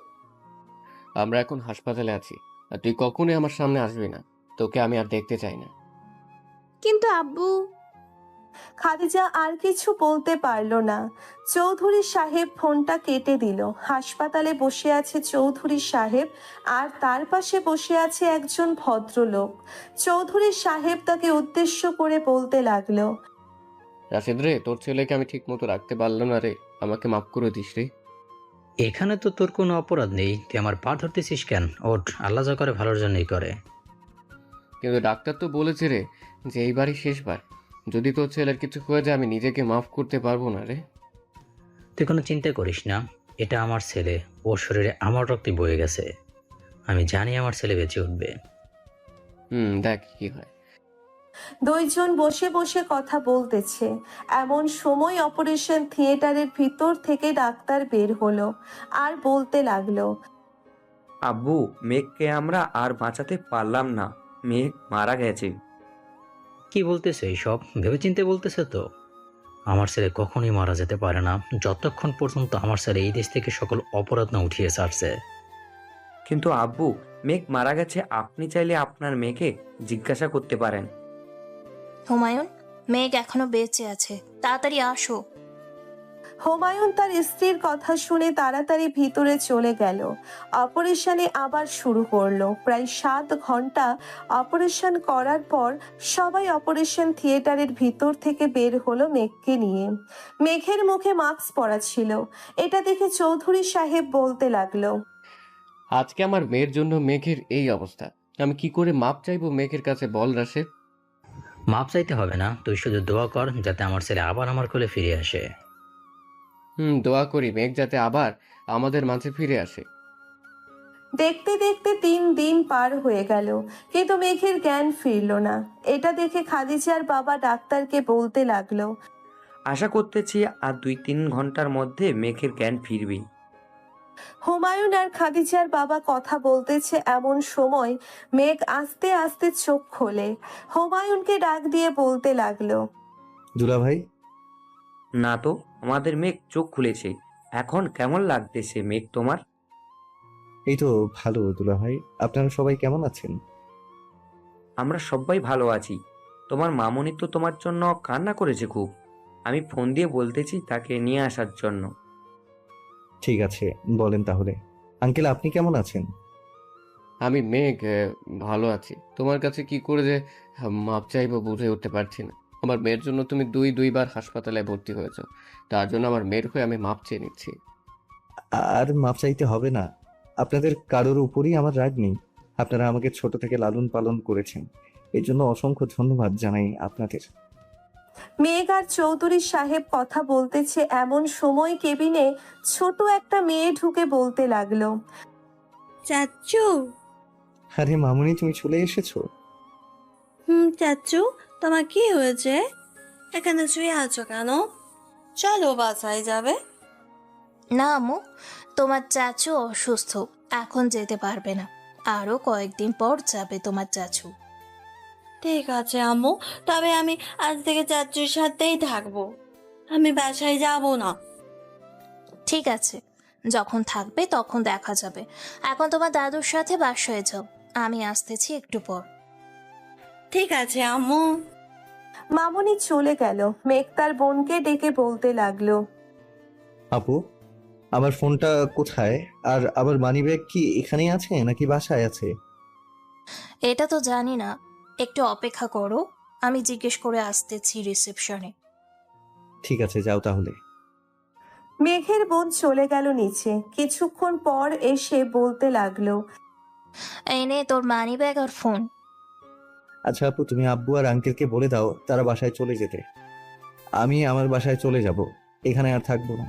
আমরা এখন হাসপাতালে আছি, আর তুই কখনোই আমার সামনে আসবি না। তোকে আমি আর দেখতে চাই না। কিন্তু আব্বু। খাদিজা আর কিছু বলতে পারল না। চৌধুরী সাহেব ফোনটা কেটে দিল। হাসপাতালে বসে আছে চৌধুরী সাহেব, আর তার পাশে বসে আছে একজন ভদ্রলোক। চৌধুরী সাহেব তাকে উদ্দেশ্য করে বলতে লাগলো, রাশেদ রে, তোর ছেলেকে আমি ঠিক মতো রাখতে পারলাম না রে, আমাকে মাফ করে দিস রে। এখানে তো তোর কোনো অপরাধ নেই, তুই আমার পা ধরতেছিস কেন? ওঠ, আল্লাহ যা করে ভালোর জন্যই করে। কিন্তু ডাক্তার তো বলেছে রে যে এইবারই শেষবার। যদি তোর ছেলের কিছু হয়ে যায় আমি নিজেকে মাফ করতে পারবো না রে। তুই কোনো চিন্তা করিস না, এটা আমার ছেলে, ওর শরীরে আমার রক্তে বয়ে গেছে। আমি জানি আমার ছেলে বেঁচে উঠবে। দেখ কি হয়। দুইজন বসে বসে কথা বলতেছে। এমন সময় অপারেশন থিয়েটারের ভিতর থেকে ডাক্তার বের হলো আর বলতে লাগলো, আব্বু, মেঘকে আমরা আর বাঁচাতে পারলাম না, মেঘ মারা গেছে। কি বলতেছে এইসব? ভেবেচিন্তে বলতেছে তো? আমার ছেলে কখনোই মারা যেতে পারে না, যতক্ষণ পর্যন্ত আমার ছেলে এই দেশ থেকে সকল অপরাধ না উঠিয়ে ছাড়ছে। কিন্তু আব্বু, মেঘ মারা গেছে, আপনি চাইলে আপনার মেয়েকে জিজ্ঞাসা করতে পারেন। হুমায়ুন, মেঘ এখনো বেঁচে আছে, তাড়াতাড়ি আসো। হুমায়ুন তার স্ত্রীর কথা শুনে তাড়াতাড়ি ভিতরে চলে গেল। অপারেশনে আবার শুরু করলো। প্রায় 7 ঘন্টা অপারেশন করার পর সবাই অপারেশন থিয়েটারের ভিতর থেকে বের হলো মেঘকে নিয়ে। মেঘের মুখে মাস্ক পরা ছিল। এটা দেখে চৌধুরী সাহেব বলতে লাগলো, আজকে আমার মেয়ের জন্য মেঘের এই অবস্থা। আমি কি করে মাপ চাইবো মেঘের কাছে, বল রাশেদ? মাপ চাইতে হবে না, তুই শুধু দোয়া কর যাতে আমার ছেলে আবার আমার কোলে ফিরে আসে। দোয়া করি মেঘ যাতে আবার আমাদের মাঝে ফিরে আসে। দেখতে দেখতে 3 দিন পার হয়ে গেল, কিন্তু মেঘের জ্ঞান ফিরল না। এটা দেখে খাদিজার বাবা ডাক্তারকে বলতে লাগলো, আশা করতেছি আর 2-3 ঘন্টার মধ্যে মেঘের জ্ঞান ফিরবি। হুমায়ুন আর খাদিজার বাবা কথা বলতেছে এমন সময় মেঘ আস্তে আস্তে চোখ খোলে। হুমায়ুনকে ডাক দিয়ে বলতে লাগলো, দুলা ভাই, না তো, আমাদের মেঘ চোখ খুলেছে। এখন কেমন লাগতেছে মেঘ তোমার? এই তো ভালো দুলা ভাই। আপনারা সবাই কেমন আছেন? আমরা সবাই ভালো আছি। তোমার মামুনি তো তোমার জন্য কান্না করেছে খুব। আমি ফোন দিয়ে বলতেছি তাকে নিয়ে আসার জন্য। ঠিক আছে, বলেন তাহলে। আঙ্কেল, আপনি কেমন আছেন? আমি মেঘ ভালো আছি। তোমার কাছে কি করে যে মাপ চাইবো বুঝে উঠতে পারছি না। আমার মেয়ের জন্য তুমি দুইবার হাসপাতালে ভর্তি হয়েছো, তার জন্য আমার মেয়ের হয়ে আমি মাপ চেয়ে নিচ্ছি। আর মাপ চাইতে হবে না। আপনাদের কারোর উপরই আমার রাগ নেই। আপনারা আমাকে ছোট থেকে লালন পালন করেছেন, এই জন্য অসংখ্য ধন্যবাদ জানাই আপনাদের। মেঘ আর চৌধুরী সাহেব কথা বলতেছে এমন সময় কেবিনে ছোট একটা মেয়ে ঢুকে বলতে লাগলো, চাচু। আরে মামুনি, তুমি চলে এসেছো? চাচু, তোমার কি হয়েছে? এখানে শুয়ে আছো কেন? চলো বাসায় যাবে। না আম্মু, তোমার চাচু অসুস্থ, এখন যেতে পারবে না। আরো কয়েকদিন পর যাবে তোমার চাচু। ঠিক আছে আম্মু, তবে আমি আজ থেকে চাচুর সাথেই থাকবো। আমি বাসায় যাব না। ঠিক আছে, যখন থাকবে তখন দেখা যাবে। এখন তোমার দাদুর সাথে বাসায় যাও, আমি আসতেছি একটু পর। ঠিক আছে আম্মু। মামুনি চলে গেল। মেঘ তার বোনকে ডেকে বলতে লাগলো, আপু, আমার ফোনটা কোথায়? আর আমার মানিব্যাগ কি এখানেই আছে নাকি বাসায় আছে? এটা তো জানি না, একটু অপেক্ষা করো, আমি জিজ্ঞেস করে আসতেছি রিসেপশনে। ঠিক আছে, যাও তাহলে। মেঘের বোন চলে গেল নিচে। কিছুক্ষণ পর এসে বলতে লাগলো, এই নে তোর মানি ব্যাগ আর ফোন। আচ্ছা আপু, তুমি আব্বু আর আঙ্কেলকে বলে দাও তারা বাসায় চলে যেতে। আমি আমার বাসায় চলে যাব, এখানে আর থাকবো না।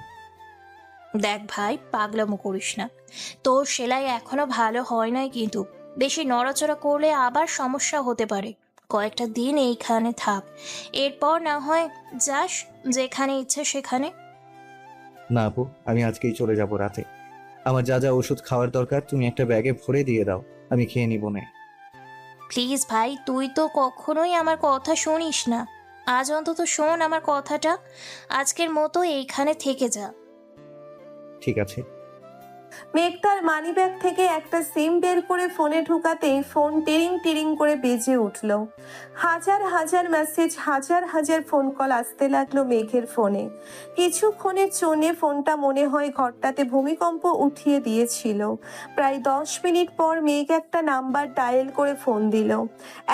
দেখ ভাই, পাগলামো করিস না। তোর সেলাই এখনো ভালো হয় নাই, কিন্তু বেশি নড়াচড়া করলে আবার সমস্যা হতে পারে। কয়েকটা দিন এইখানে থাক, এরপর না হয় যাস যেখানে ইচ্ছে সেখানে। না আপু, আমি আজকেই চলে যাব রাতে। আমার যা যা ওষুধ খাওয়ার দরকার তুমি একটা ব্যাগে ভরে দিয়ে দাও, আমি খেয়ে নিব না। প্লিজ ভাই, তুই তো কখনোই আমার কথা শুনিস না। আজ অন্তত শোন আমার কথাটা, আজকের মতো এইখানে থেকে যা। ঠিক আছে। মেঘ তার মানিব্যাগ থেকে একটা সিম বের করে ফোনে ঢুকাতেই ফোন টিরিং টিরিং করে বেজে উঠল। হাজার হাজার মেসেজ, হাজার হাজার ফোন কল আসতে লাগলো মেঘের ফোনে। কিছুক্ষণের জন্যে ফোনটা মনে হয় ঘরটাতে ভূমিকম্প উঠিয়ে দিয়েছিল। প্রায় 10 মিনিট পর মেঘ একটা নাম্বার ডায়াল করে ফোন দিল।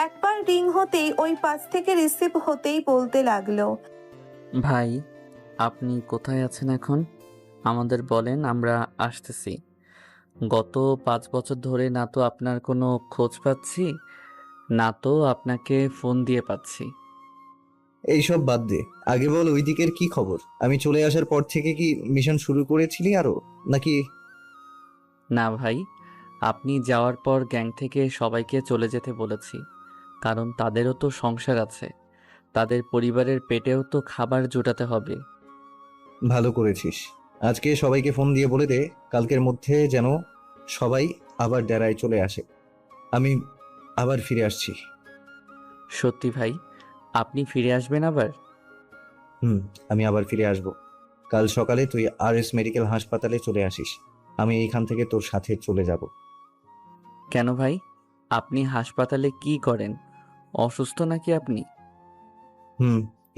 একবার রিং হতেই ওই পাশ থেকে রিসিভ হতেই বলতে লাগলো, ভাই, আপনি কোথায় আছেন এখন? আমাদের বলেন, আমরা আসতেছি। গত 5 বছর ধরে না তো আপনার কোনো খোঁজ পাচ্ছি, না তো আপনাকে ফোন দিয়ে পাচ্ছি। এইসব বাদ দে, আগে বল ওই দিকের কি খবর? আমি চলে আসার পর থেকে কি মিশন শুরু করেছিলি আরো, নাকি? না ভাই, আপনি যাওয়ার পর গ্যাং থেকে সবাইকে চলে যেতে বলেছি, কারণ তাদেরও তো সংসার আছে, তাদের পরিবারের পেটেও তো খাবার জোটাতে হবে। ভালো করেছিস। আজকে সবাইকে ফোন দিয়ে বলে দে কালকের মধ্যে যেন সবাই আবার ডেরায় চলে আসে। আমি আবার ফিরে আসছি। সত্যি ভাই, আপনি ফিরে আসবেন আবার? আমি আবার ফিরে আসব। কাল সকালে তুই RS মেডিকেল হাসপাতালে চলে আসিস, আমি এইখান থেকে তোর সাথে চলে যাব। কেন ভাই, আপনি হাসপাতালে কি করেন? অসুস্থ নাকি আপনি?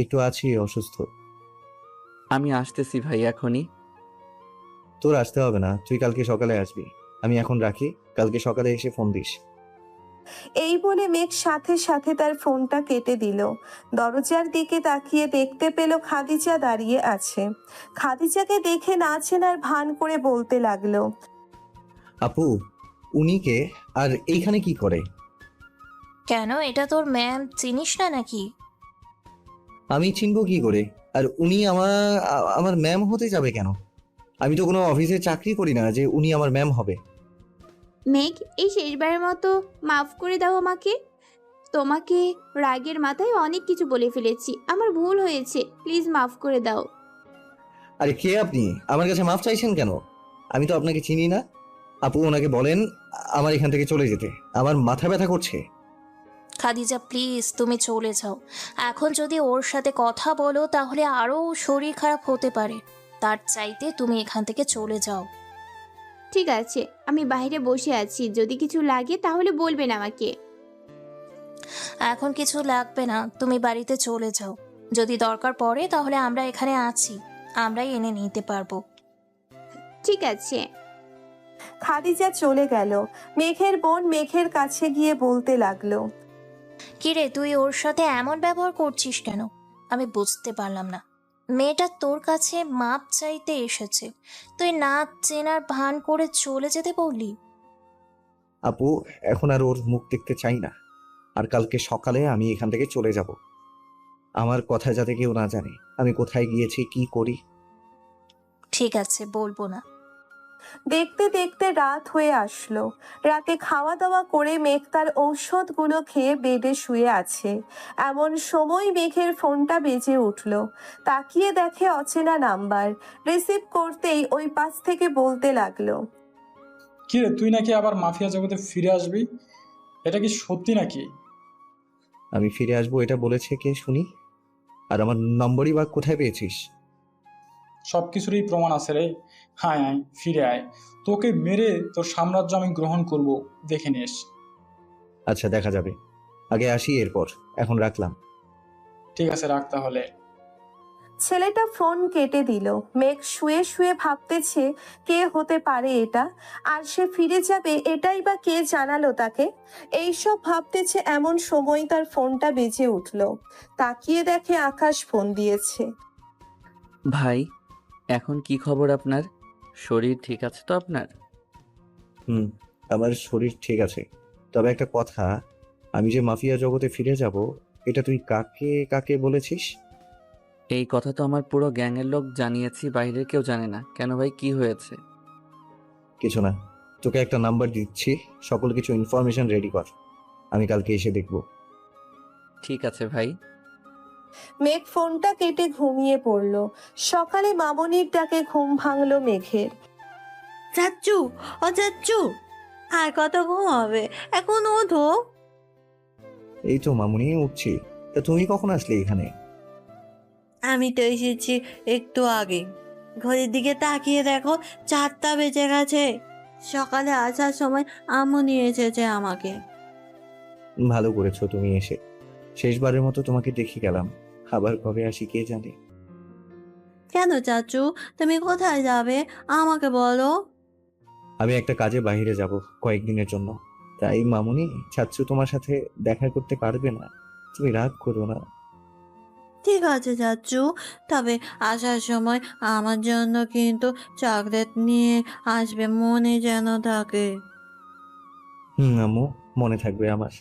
একটু আছি অসুস্থ। আমি আসতেছি ভাই এখনই। তোর আসতে হবে না, তুই কালকে সকালে আসবি। আমি এখন রাখি, কালকে সকালে এসে ফোন দিস। এই বলে মেঘ সাথে সাথে তার ফোনটা কেটে দিল। দরজার দিকে তাকিয়ে দেখতে পেল খাদিজা দাঁড়িয়ে আছে। খাদিজাকে দেখে না চেনার ভান করে বলতে লাগলো, আপু, উনি কে আর এইখানে কি করে? কেন, এটা তোর ম্যাম, চিনিস না নাকি? আমি চিনবো কি করে? আর উনি আমার ম্যাম হতে যাবে কেন? আমি তো কোনো অফিসে চাকরি করি না যে উনি আমার ম্যাম হবে। মেঘ, এই শেষবারের মতো মাফ করে দাও আমাকে। তোমাকে রাগের মাথায় অনেক কিছু বলে ফেলেছি, আমার ভুল হয়েছে, প্লিজ মাফ করে দাও। আরে কে আপনি? আমার কাছে মাফ চাইছেন কেন? আমি তো আপনাকে চিনি না। আপু, ওনাকে বলেন আমার এখান থেকে চলে যেতে, আমার মাথা ব্যথা করছে। খাদিজা প্লিজ, তুমি চলে যাও। এখন যদি ওর সাথে কথা বলো তাহলে আরও শরীর খারাপ হতে পারে। তার চাইতে তুমি এখান থেকে চলে যাও। ঠিক আছে, আমি বাইরে বসে আছি, যদি কিছু লাগে তাহলে বলবেন আমাকে। এখন কিছু লাগবে না, তুমি বাড়িতে চলে যাও। যদি দরকার পড়ে তাহলে আমরা এখানে আছি, আমরাই এনে নিতে পারবো। ঠিক আছে। খাদিজা চলে গেল। মেঘের বোন মেঘের কাছে গিয়ে বলতে লাগলো, কিরে, তুই ওর সাথে এমন ব্যবহার করছিস কেন? আমি বুঝতে পারলাম না। মেয়েটা তোর কাছে মাপ চাইতে এসেছে, তুই না চেনার ভান করে চলে যেতে বললি। আপু, এখন আর ওর মুখ দেখতে চাই না। আর কালকে সকালে আমি এখান থেকে চলে যাব। আমার কথা যাতে কেউ না জানে আমি কোথায় গিয়েছি, কি করি। ঠিক আছে, বলবো না। দেখতে দেখতে রাত হয়ে আসলো। রাতে খাওয়া দাওয়া করে মেঘ তার ঔষধগুলো খেয়ে বেডে শুয়ে আছে। এমন সময় মেঘের ফোনটা বেজে উঠল। তাকিয়ে দেখে অচেনা নাম্বার। রিসিভ করতেই ওই পাশ থেকে বলতে লাগলো, কি রে, তুই নাকি আবার মাফিয়া জগতে ফিরে আসবি? এটা কি সত্যি নাকি? আমি ফিরে আসবো এটা বলেছে কে শুনি? আর আমার নম্বরই বা কোথায় পেয়েছিস? সব কিছুরই প্রমাণ আছে রে। আয় আয়, ফিরে আয়। তোকে মেরে তোর সাম্রাজ্য আমি গ্রহণ করব, দেখে নিস। আচ্ছা, দেখা যাবে। আগে আসি, এরপর। এখন রাখলাম। ঠিক আছে, রাখ তাহলে। ছেলেটা ফোন কেটে দিল। মেঘ শুয়ে শুয়ে ভাবতেছে কে হতে পারে এটা, আর সে ফিরে যাবে এটাই বা কে জানালো তাকে। এইসব ভাবতেছে এমন সময় তার ফোনটা বেজে উঠল। তাকিয়ে দেখে আকাশ ফোন দিয়েছে। ভাই, এখন কি খবর আপনার? শরীর ঠিক আছে তো আপনার? আমার শরীর ঠিক আছে, তবে একটা কথা, আমি যে মাফিয়া জগতে ফিরে যাব এটা তুই কাকে কাকে বলেছিস? এই কথা তো আমার পুরো গ্যাংয়ের লোক জানিয়েছি, বাইরের কেউ জানে না। কেন ভাই, কি হয়েছে? কিছু না, তোকে একটা নাম্বার দিচ্ছি, সকল কিছু ইনফরমেশন রেডি কর, আমি কালকে এসে দেখব। ঠিক আছে ভাই। মেঘ ফোনটা কেটে ঘুমিয়ে পড়ল। সকালে মামনির ডাকে ঘুম ভাঙলো মেঘের। চাচ্চু, ও চাচ্চু, আর কত ঘুমাবে, এখন ওঠো। এই তো মামুনি, উঠছি। তা তুমি কখন আসলে এখানে? আমি তো এসেছি একটু আগে। ঘড়ির দিকে তাকিয়ে দেখো, 4টা বেজে গেছে। সকালে আসার সময় আম্মু নিয়ে এসেছে আমাকে। ভালো করেছো তুমি এসে, শেষবারের মতো তোমাকে দেখে গেলাম। আবার কবে আসি কে জানে। কেন চাচু, তুমি কোথায় যাবে আমাকে বলো। আমি একটা কাজে বাইরে যাব কয়েকদিনের জন্য, তাই মামুনি, চাচ্ছু তোমার সাথে দেখা করতে পারবে না, তুমি রাগ করো না। ঠিক আছে চাচু, তবে আসার সময় আমার জন্য কিন্তু চকলেট নিয়ে আসবে, মনে যেন থাকে। আম্মু, মনে থাকবে আমার।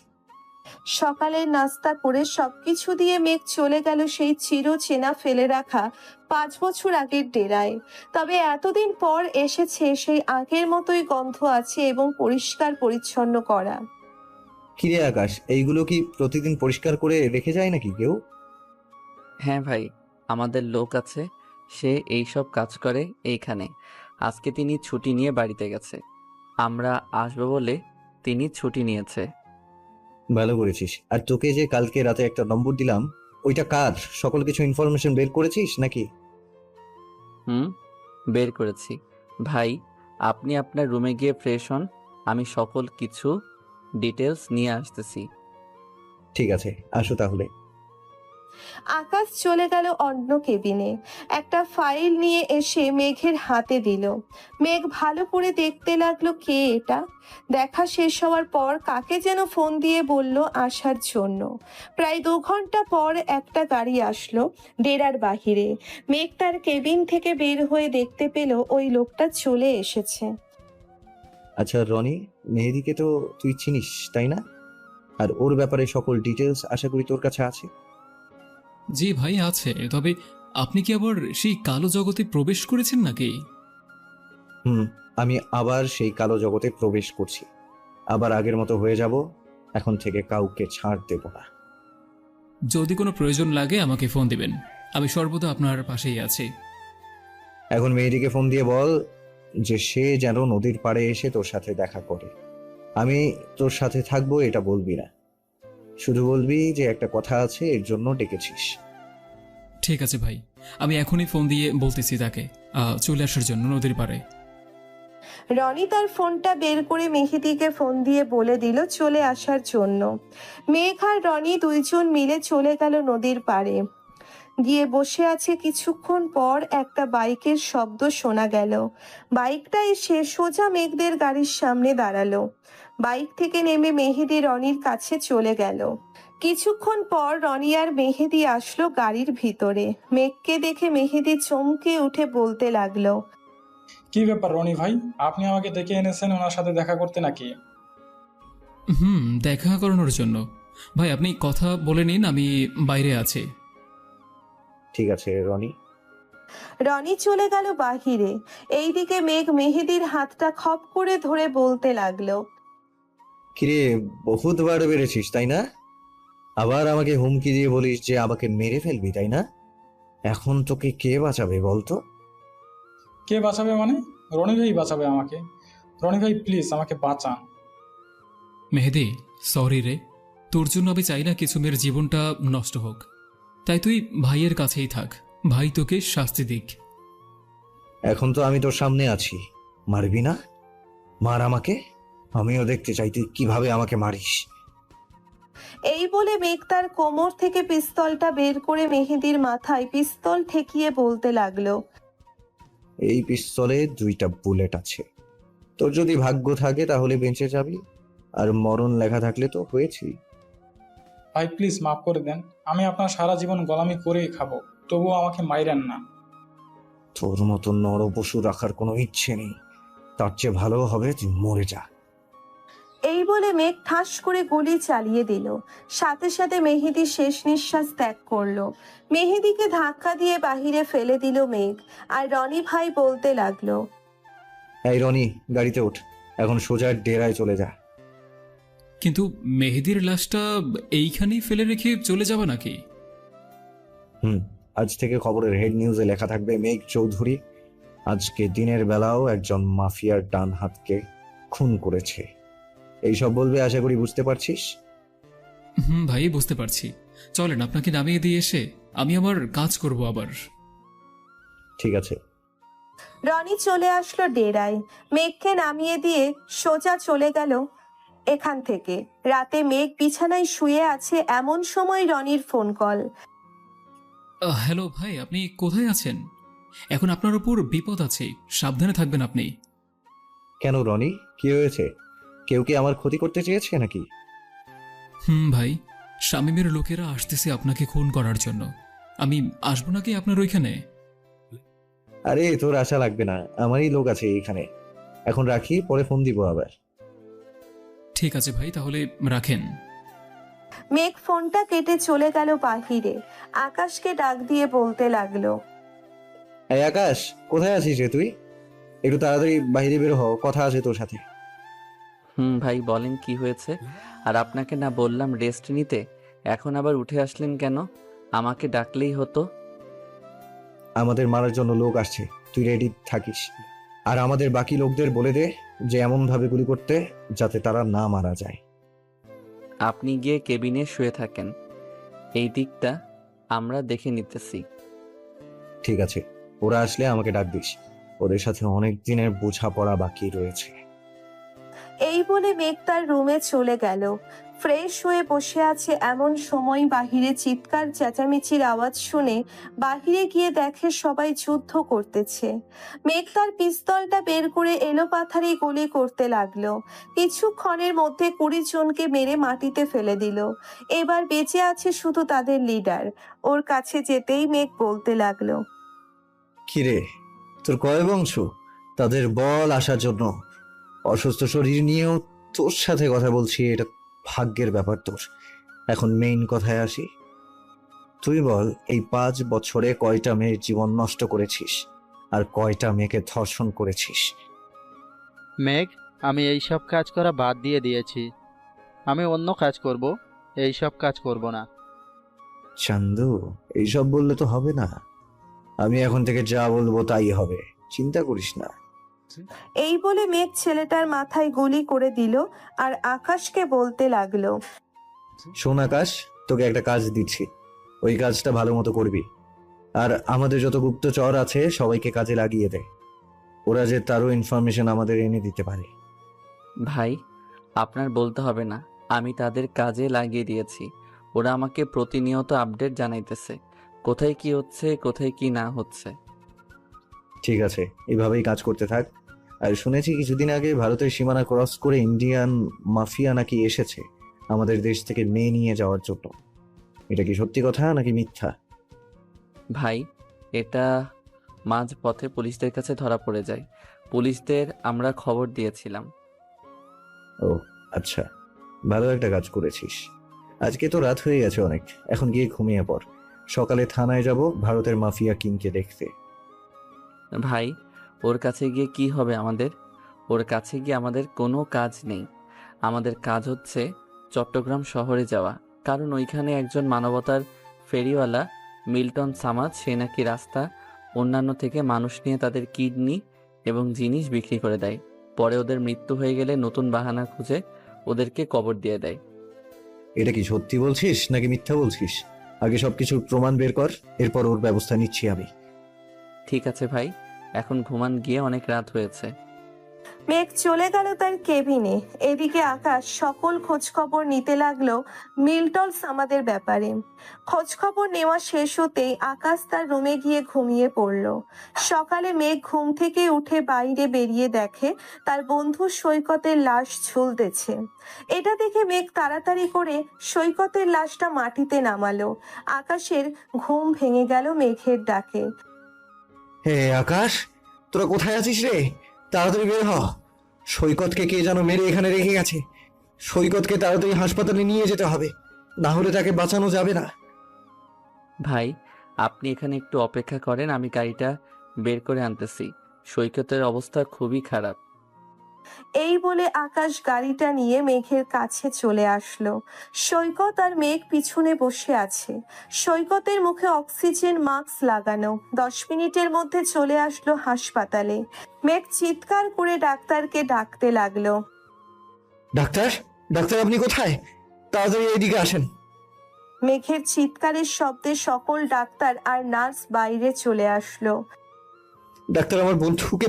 সকালে নাস্তা করে সবকিছু দিয়ে মেঘ চলে গেল সেই চিরচেনা ফেলে রাখা 5 বছর আগের ডেরায়। তবে এতদিন পর এসেছে, সেই আগের মতোই গন্ধ আছে এবং পরিষ্কার পরিচ্ছন্ন করা। কিরে আকাশ, এইগুলো কি প্রতিদিন পরিষ্কার করে রেখে যায় নাকি কেউ? হ্যাঁ ভাই, আমাদের লোক আছে, সে এই সব কাজ করে এইখানে। আজকে তিনি ছুটি নিয়ে বাড়িতে গেছে, আমরা আসবো বলে তিনি ছুটি নিয়েছে। ভালো করেছিস। আর তোকে যে কালকে রাতে একটা নম্বর দিলাম, ওইটা কার? সকল কিছু ইনফরমেশন বের করেছিস নাকি? বের করেছি ভাই। আপনি আপনার রুমে গিয়ে ফ্রেশ হন, আমি সকল কিছু ডিটেলস নিয়ে আসতেছি। ঠিক আছে, আসো তাহলে। আকাশ চলে গেল অন্য কেবিনে। একটা ফাইল নিয়ে এসে মেঘের হাতে দিল। মেঘ ভালো করে দেখতে লাগলো কে এটা। দেখা শেষ হওয়ার পর কাকে যেন ফোন দিয়ে বলল আসার জন্য। প্রায় 2 ঘন্টা পর একটা গাড়ি আসলো ডেরার বাহিরে। মেঘ তার কেবিন থেকে বের হয়ে দেখতে পেল ওই লোকটা চলে এসেছে। আচ্ছা রনি, মেহেদিকে তো তুই চিনিস তাই না? আর ওর ব্যাপারে সকল ডিটেলস আশা করি তোর কাছে আছে। জি ভাই আছে, তবে আপনি কি আবার সেই কালো জগতে প্রবেশ করেছেন নাকি? আমি আবার সেই কালো জগতে প্রবেশ করছি, আবার আগের মতো হয়ে যাব। এখন থেকে কাউকে ছাড় দেব না। যদি কোনো প্রয়োজন লাগে আমাকে ফোন দিবেন, আমি সর্বদা আপনার পাশেই আছি। এখন মেহেদিকে ফোন দিয়ে বল যে সে যেন নদীর পাড়ে এসে তোর সাথে দেখা করে। আমি তোর সাথে থাকবো এটা বলবি না, শুধু বলবি যে একটা কথা আছে, এর জন্য ডেকেছিস। ঠিক আছে ভাই, আমি এখনই ফোন দিয়ে বলতেছি তাকে চলে আসার জন্য নদীর পাড়ে। রনি তার ফোনটা বের করে মেহেদিকে ফোন দিয়ে বলে দিল চলে আসার জন্য। মেঘ আর রনি দুইজন মিলে চলে গেল নদীর পাড়ে। গিয়ে বসে আছে। কিছুক্ষণ পর একটা বাইকের শব্দ শোনা গেল। বাইকটা এসে সোজা মেঘদের গাড়ির সামনে দাঁড়ালো। বাইক থেকে নেমে মেহেদি রনির কাছে চলে গেল। কিছুক্ষণ পর রনি আর মেহেদি আসলো গাড়ির ভিতরে। মেঘকে দেখে মেহেদি চমকে উঠে বলতে লাগলো, কি ব্যাপার রনি ভাই, আপনি আমাকে ডেকে এনেছেন ওনার সাথে দেখা করতে নাকি? দেখা করানোর জন্য। ভাই আপনি কথা বলে নিন, আমি বাইরে আছি। ঠিক আছে রনি। রনি চলে গেল বাহিরে। এইদিকে মেঘ মেহেদির হাতটা খপ করে ধরে বলতে লাগলো, কিরে, বহুতবার বেড়েছিস তাই না? আবার আমাকে হুমকি দিয়ে বলিস যে আমাকে মেরে ফেলবি তাই না? এখন তোকে কে বাঁচাবে বলতো? কে বাঁচাবে মানে? রনি ভাই বাঁচাবে আমাকে। রনি ভাই প্লিজ আমাকে বাঁচান। মেহেদি সরি রে, তোর জন্য আমি চাই না কিছু মেয়ের জীবনটা নষ্ট হোক। তাই তুই ভাইয়ের কাছেই থাক, ভাই তোকে শাস্তি দিক। এখন তো আমি তোর সামনে আছি, মারবি না? মার আমাকে, আমিও দেখতে চাই তুই কিভাবে আমাকে মারিস। এই বলে মেঘ তার কোমর থেকে পিস্তলটা বের করে মেহেদির মাথায় পিস্তল ঠেকিয়ে বলতে লাগলো, এই পিস্তলে 2টা বুলেট আছে। তোর যদি ভাগ্য থাকে তাহলে বেঁচে যাবি, আর মরণ লেখা থাকলে তো হয়েছি। ভাই প্লিজ মাফ করে দেন, আমি আপনার সারা জীবন গোলামি করেই খাবো, তবুও আমাকে মাইরেন না। তোর মতো নর পশু রাখার কোনো ইচ্ছে নেই, তার চেয়ে ভালো হবে তুই মরে যা। এই বলে মেঘ ঠাস করে গুলি চালিয়ে দিল। সাথে সাথে মেহেদি শেষ নিঃশ্বাস ত্যাগ করলো। মেহেদিকে ধাক্কা দিয়ে বাহিরে ফেলে দিল মেঘ। আর রনি ভাই বলতে লাগলো, এই রনি, গাড়িতে ওঠ, এখন সোজা ডেরায় চলে যা। কিন্তু মেহেদির লাশটা এইখানেই ফেলে রেখে চলে যাবে নাকি? আজ থেকে খবরের হেড নিউজে লেখা থাকবে মেঘ চৌধুরী আজকে দিনের বেলাও একজন মাফিয়ার ডান হাতকে খুন করেছে। এইসব বলবে, আশা করি বুঝতে পারছিস। ভাই বুঝতে পারছি, চলেন আপনাকে নামিয়ে দিয়ে এসে আমি আমার কাজ করব আবার। ঠিক আছে। রনি চলে আসলো ডেরায়। মেঘকে নামিয়ে দিয়ে সোজা চলে গেল এখান থেকে। রাতে মেঘ বিছানায় শুয়ে আছে, এমন সময় রনির ফোন কল। হ্যালো ভাই, আপনি কোথায় আছেন? এখন আপনার উপর বিপদ আছে, সাবধানে থাকবেন আপনি। কেন রনি, কি হয়েছে? কেউ কি আমার ক্ষতি করতে চেয়েছে নাকি? ভাই, শামীমের লোকেরা আসতেছে আপনাকে খুন করার জন্য। আমি আসবো নাকি আপনার ওইখানে? আরে তোর আশা লাগবে না, আমারই লোক আছে এইখানে। এখন রাখি, পরে ফোন দিব আবার। ঠিক আছে ভাই, তাহলে রাখেন। মেঘ ফোনটা কেটে চলে গেল বাহিরে। আকাশকে ডাক দিয়ে বলতে লাগলো, এই আকাশ, কোথায় আছিস রে তুই? একটু তাড়াতাড়ি বাইরে বের হ, কথা আছে তোর সাথে। ভাই বলেন কি হয়েছে? আর আপনাকে না বললাম রেস্ট নিতে, এখন আবার উঠে আসলেন কেন? আমাকে ডাকলেই হতো। আমাদের মারার জন্য লোক আসছে, তুই রেডি থাকিস। আর আমাদের বাকি লোকদের বলে দে যে এমন ভাবে গুলি করতে যাতে তারা না মারা যায়। আপনি গিয়ে কেবিনে শুয়ে থাকেন, এই দিকটা আমরা দেখে নিতেছি। ঠিক আছে, ওরা আসলে আমাকে ডাক দিস, ওদের সাথে অনেক দিনের বোঝাপড়া বাকি রয়েছে। এই বলে মেঘ তার রুমে চলে গেল। ফ্রেশ হয়ে বসে আছে এমন সময় বাহিরে চিৎকার চেঁচামেচির আওয়াজ শুনে বাহিরে গিয়ে দেখে সবাই যুদ্ধ করতেছে। মেঘ তার পিস্তলটা বের করে এলোপাথারি গুলি করতে লাগলো। কিছুক্ষণের মধ্যে 20 জনকে মেরে মাটিতে ফেলে দিল। এবার বেঁচে আছে শুধু তাদের লিডার। ওর কাছে যেতেই মেঘ বলতে লাগলো, কিরে, তোর কয় বংশ? তাদের বল আসার জন্য। অসুস্থ শরীর নিয়েও তোর সাথে কথা বলছি, এটা ভাগ্যের ব্যাপার তোর। এখন মেইন কথায় আসি। তুই বল, এই 5 বছরে কয়টা মেয়ের জীবন নষ্ট করেছিস আর কয়টা মেয়েকে ধর্ষণ করেছিস? মেঘ, আমি এই সব কাজ করা বাদ দিয়ে দিয়েছি। আমি অন্য কাজ করব, এই সব কাজ করব না। চান্দু, এইসব বললে তো হবে না। আমি এখন থেকে যা বলবো তাই হবে, চিন্তা করিস না। এই বলে মেঘ ছেলেটার মাথায় গুলি করে দিল আর আকাশকে বলতে লাগলো, শোন আকাশ, তোকে একটা কাজ দিচ্ছি, ওই কাজটা ভালো মতো করবি। আর আমাদের যত গুপ্তচর আছে সবাইকে কাজে লাগিয়ে দে। ওরা যে তারও ইনফরমেশন আমাদের এনে দিতে পারে। ভাই, আপনার বলতে হবে না, আমি তাদের কাজে লাগিয়ে দিয়েছি। ওরা আমাকে প্রতিনিয়ত আপডেট জানাইতেছে, কোথায় কি হচ্ছে, কোথায় কি না হচ্ছে। ঠিক আছে, এইভাবেই কাজ করতে থাক। আর শুনেছি কিছুদিন আগে ভারতের সীমানা ক্রস করে ইন্ডিয়ান মাফিয়া নাকি এসেছে আমাদের দেশ থেকে মেয়ে নিয়ে যাওয়ার জন্য। এটা কি সত্যি কথা নাকি মিথ্যা? ভাই, এটা মাঝ পথে পুলিশদের কাছে ধরা পড়ে যায়। পুলিশদের আমরা খবর দিয়েছিলাম। ও আচ্ছা, ভালো একটা কাজ করেছিস। আজকে তো রাত হয়ে গেছে অনেক, এখন গিয়ে ঘুমিয়ে পড়। সকালে থানায় যাব ভারতের মাফিয়া কিংকে দেখতে। ভাই, ওর কাছে গিয়ে কি হবে আমাদের? ওর কাছে গিয়ে আমাদের কোনো কাজ নেই। আমাদের কাজ হচ্ছে চট্টগ্রাম শহরে যাওয়া, কারণ ওইখানে একজন মানবতার ফেরিওয়ালা মিল্টন সামাদ, সে নাকি রাস্তা অন্যান্য থেকে মানুষ নিয়ে তাদের কিডনি এবং জিনিস বিক্রি করে দেয়। পরে ওদের মৃত্যু হয়ে গেলে নতুন বাহানা খুঁজে ওদেরকে কবর দিয়ে দেয়। এটা কি সত্যি বলছিস নাকি মিথ্যা বলছিস? আগে সবকিছুর প্রমাণ বের কর, এরপর ওর ব্যবস্থা নিচ্ছি আমি। ঠিক আছে ভাই, এখন ঘুমান গিয়ে, অনেক রাত হয়েছে। মেঘ চলে গেল তার কেবিনে। এদিকে আকাশ সকল খোঁজখবর নিতে লাগলো মিল্টনস আমাদের ব্যাপারে। খোঁজখবর নেওয়া শেষ হতেই আকাশ তার রুমে গিয়ে ঘুমিয়ে পড়ল। সকালে মেঘ ঘুম থেকে উঠে বাইরে বেরিয়ে দেখে তার বন্ধু সৈকতের লাশ ঝুলতেছে। এটা দেখে মেঘ তাড়াতাড়ি করে সৈকতের লাশটা মাটিতে নামালো। আকাশের ঘুম ভেঙে গেল মেঘের ডাকে। হে আকাশ, তোরা কোথায় আছিস রে? তাড়াতাড়ি বের হ। সৈকতকে কে যেন মেরে এখানে রেখে গেছে। সৈকতকে তাড়াতাড়ি হাসপাতালে নিয়ে যেতে হবে, না হলে তাকে বাঁচানো যাবে না। ভাই, আপনি এখানে একটু অপেক্ষা করেন, আমি গাড়িটা বের করে আনতেছি। সৈকতের অবস্থা খুবই খারাপ। এই বলে আকাশ গাড়িটা নিয়ে মেঘের কাছে চলে আসলো। সৈকত আর মেঘ পিছনে বসে আছে। সৈকতের মুখে অক্সিজেন মাস্ক লাগানো। 10 মিনিটের মধ্যে চলে আসলো হাসপাতালে। মেঘ চিৎকার করে ডাক্তারকে ডাকতে লাগলো, ডাক্তার, ডাক্তার আপনি কোথায়? তাড়াতাড়ি এইদিকে আসেন। মেঘের চিৎকারের শব্দে সকল ডাক্তার আর নার্স বাইরে চলে আসলো। ডাক্তার, আমার বন্ধুকে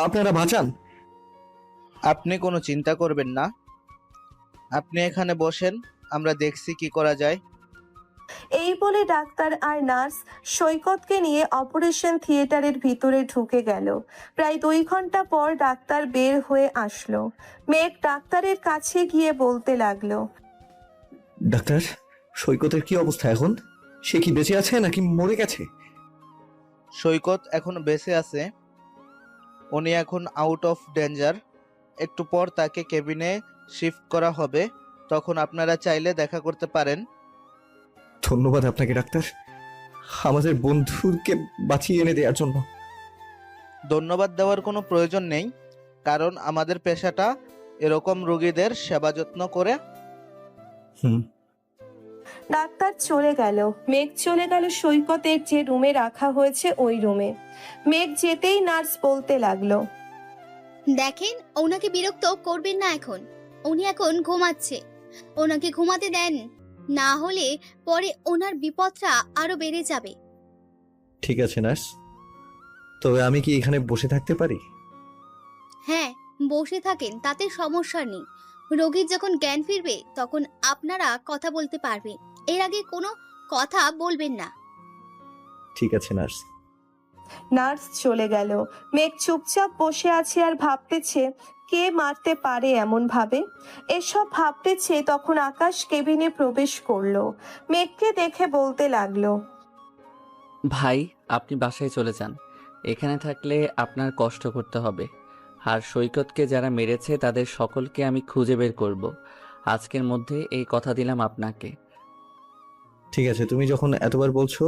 আপনারা বাঁচান। আপনি কোনো চিন্তা করবেন না, আপনি এখানে বসেন, আমরা দেখছি কি করা যায়। এই বলে ডাক্তার আর নার্স সৈকতকে নিয়ে অপারেশন থিয়েটারের ভিতরে ঢুকে গেল। প্রায় 2 ঘন্টা পর ডাক্তার বের হয়ে আসলো। মেঘ ডাক্তারের কাছে গিয়ে বলতে লাগলো, ডাক্তার, সৈকতের কি অবস্থা এখন? সে কি বেঁচে আছে নাকি মরে গেছে? সৈকত এখন বেঁচে আছে, উনি এখন আউট অফ ডেঞ্জার। একটু পর তাকে কেবিনে শিফট করা হবে, তখন আপনারা চাইলে দেখা করতে পারেন। ধন্যবাদ আপনাকে ডাক্তার, আমাদের বন্ধুকে বাঁচিয়ে এনে দেওয়ার জন্য। ধন্যবাদ দেওয়ার কোনো প্রয়োজন নেই, কারণ আমাদের পেশাটা এরকম রোগীদের সেবা যত্ন করে। ডাক্তার চলে গেল। মেঘ চলে গেল সৈকতের যে রুমে রাখা হয়েছে ওই রুমে। মেঘ যেতেই নার্স বলতে লাগলো, দেখেন, ওনাকে বিরক্ত করবেন না, এখন উনি এখন ঘুমাচ্ছে, ওনাকে ঘুমাতে দেন, না হলে পরে ওনার বিপদটা আরো বেড়ে যাবে। ঠিক আছে নার্স, তবে আমি কি এখানে বসে থাকতে পারি? হ্যাঁ, বসে থাকেন, তাতে সমস্যা নেই। রোগীর যখন জ্ঞান ফিরবে তখন আপনারা কথা বলতে পারবে। এর আগে কোনো কথা বলবেন না। ঠিক আছে নার্স। নার্স চলে গেল। মেঘ চুপচাপ বসে আছে আর ভাবতেছে কে মারতে পারে এমন ভাবে। এসব ভাবতেছে তখন আকাশ কেবিনে প্রবেশ করলো। মেঘকে দেখে বলতে লাগলো, ভাই আপনি বাসায় চলে যান, এখানে থাকলে আপনার কষ্ট করতে হবে। আর সৈকতকে যারা মেরেছে তাদের সকলকে আমি খুঁজে বের করব। আজকের মধ্যে এই কথা দিলাম আপনাকে। ঠিক আছে, তুমি যখন এতবার বলছো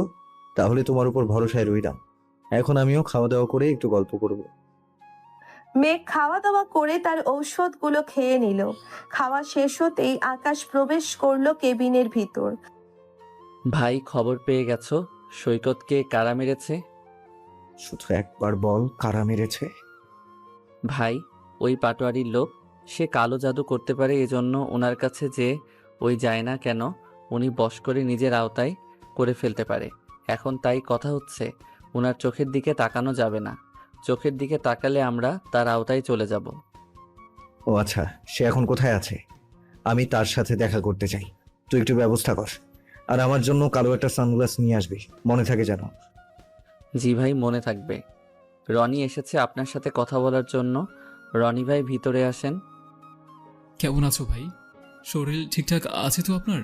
তাহলে তোমার উপর ভরসায় রইলাম। এখন আমিও খাওয়া দাওয়া করে একটু গল্প করব। মেঘ খাওয়া দাওয়া করে তার ঔষধগুলো খেয়ে নিল। খাওয়া শেষ হতেই আকাশ প্রবেশ করলো কেবিনের ভিতর। ভাই খবর পেয়ে গেছো সৈকতকে কারা মেরেছে? শুধু একবার বল, কারা মেরেছে? ভাই ওই পাটোয়ারির লোক, সে কালো জাদু করতে পারে, এজন্য ওনার কাছে যে ওই যায় না কেন উনি বশ করে নিজের আওতায় করে ফেলতে পারে। এখন তাই কথা হচ্ছে ওনার চোখের দিকে তাকানো যাবে না, চোখের দিকে তাকালে আমরা তার আওতায় চলে যাব। ও আচ্ছা, সে এখন কোথায় আছে? আমি তার সাথে দেখা করতে চাই। তুই একটু ব্যবস্থা কর, আর আমার জন্য কালো একটা সানগ্লাস নিয়ে আসবি, মনে থাকে যেন। জি ভাই, মনে থাকবে। রনি এসেছে আপনার সাথে কথা বলার জন্য। রনি ভাই ভিতরে আসেন। কেমন আছো ভাই? শরীর ঠিকঠাক আছে তো আপনার?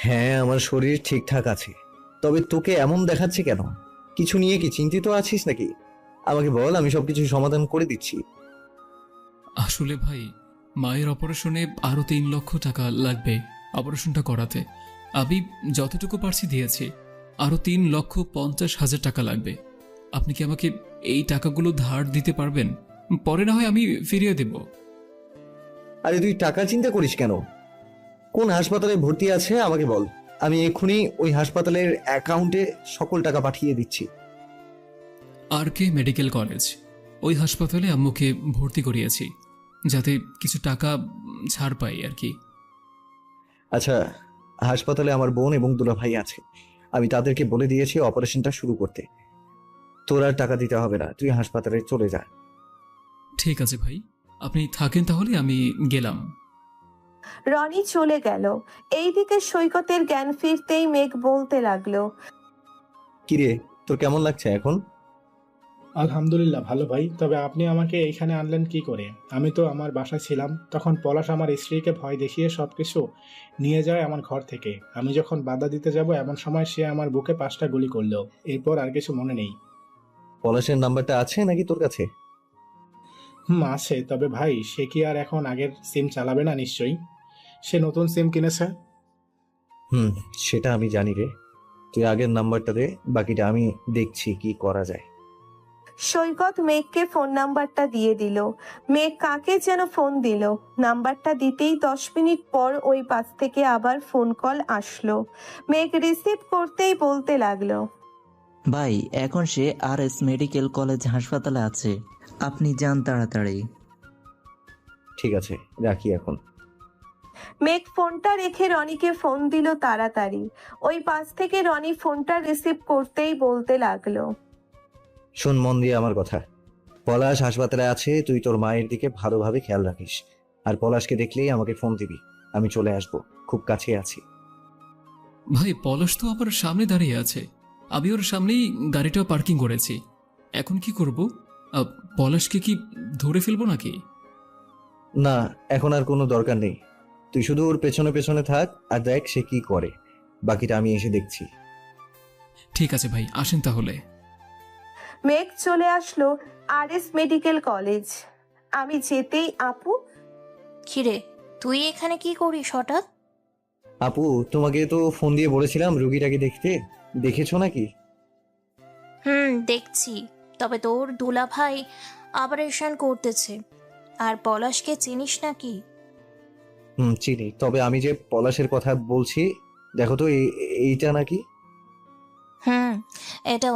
হ্যাঁ, আমার শরীর ঠিকঠাক আছে, তবে তোকে এমন দেখাচ্ছে কেন? কিছু নিয়ে কি চিন্তিত আছিস নাকি? আমাকে বল, আমি সবকিছু সমাধান করে দিচ্ছি। আসলে ভাই, মায়ের অপারেশনে আরো 3 লক্ষ টাকা লাগবে অপারেশনটা করাতে। আমি যতটুকু পারছি দিয়েছি, আরো 3,50,000 টাকা লাগবে। আপনি কি আমাকে এই টাকাগুলো ধার দিতে পারবেন? পরে না হয় আমি ফিরিয়ে দেব। আরে তুই টাকা চিন্তা করিস কেন? কোন হাসপাতালে ভর্তি আছে আমাকে বল, আমি এক্ষুনি ওই হাসপাতালের অ্যাকাউন্টে সকল টাকা পাঠিয়ে দিচ্ছি। RK মেডিকেল কলেজ, ওই হাসপাতালে আম্মুকে ভর্তি করিয়েছি, যাতে কিছু টাকা ছাড় পাই আর কি। আচ্ছা, হাসপাতালে আমার বোন এবং দুলাভাই আছে, আমি তাদেরকে বলে দিয়েছি অপারেশনটা শুরু করতে। তোর আর টাকা দিতে হবে না, তুই হাসপাতালে চলে যা। ঠিক আছে ভাই, আপনি থাকেন তাহলে, আমি গেলাম। রনি চলে গেল। এইদিকে সৈকতের জ্ঞান ফিরতেই মেঘ বলতে লাগলো, কিরে, তোর কেমন লাগছে এখন? আলহামদুলিল্লাহ ভালো ভাই, তবে আপনি আমাকে এইখানে আনলেন কি করে? আমি তো আমার বাসায় ছিলাম, তখন পলাশ আমার স্ত্রীকে ভয় দেখিয়ে সবকিছু নিয়ে যায় আমার ঘর থেকে। আমি যখন বাধা দিতে যাব এমন সময় সে আমার বুকে 5টা গুলি করলো। এরপর আর কিছু মনে নেই। পলাশের নাম্বারটা আছে নাকি তোর কাছে? আছে, তবে ভাই সে কি আর এখন আগের সিম চালাবে না? নিশ্চয়ই সে নতুন সিম কিনেছে। সেটা আমি জানি রে, তুই আগের নাম্বারটা দে, বাকিটা আমি দেখছি কি করা যায়। সৈকত মেঘকে ফোন নাম্বারটা দিয়ে দিল। মেঘ কাকে যেন ফোন দিল। নাম্বারটা দিতেই 10 মিনিট পর ওই পাশ থেকে আবার ফোন কল আসলো। মেঘ রিসিভ করতেই বলতে লাগলো, ভাই এখন সে RS মেডিকেল কলেজ হাসপাতালে আছে, আপনি যান তাড়াতাড়ি। ঠিক আছে, রাখি এখন। মেঘ ফোনটা রেখে রনিকে ফোন দিল তাড়াতাড়ি। ওই পাশ থেকে রনি ফোনটা রিসিভ করতেই বলতে লাগলো, শোন মন দিয়ে আমার কথা, পলাশ হাসপাতালে আছে, তুই তোর মায়ের দিকে ভালোভাবে খেয়াল রাখিস। আর পলাশকে দেখলেই আমাকে ফোন দিবি, আমি চলে আসব, খুব কাছে আছি। ভাই পলাশ তো আমার সামনে দাঁড়িয়ে আছে, আমি ওর সামনেই গাড়িটা পার্কিং করেছি। এখন কি করব? পলাশকে কি ধরে ফেলবো নাকি? না, এখন আর কোনো দরকার নেই, তুই শুধু ওর পেছনে পেছনে থাক আর দেখ সে কি করে, বাকিটা আমি এসে দেখছি। ঠিক আছে ভাই, আসেন তাহলে। মেঘ চলে আসলো RS মেডিকেল কলেজ। আমি যেতেই আপু, কিরে তুই এখানে কি করিস হঠাৎ? আপু, তোমাকে তো ফোন দিয়ে বলেছিলাম রুগীটাকে দেখতে, দেখেছো নাকি? দেখছি, তবে তোর দুলাভাই অপারেশন করতেছে। আর পলাশকে চিনিস নাকি? চিনি, তবে আমি যে পলাশের কথা বলছি, দেখো তো এইটা নাকি? এটা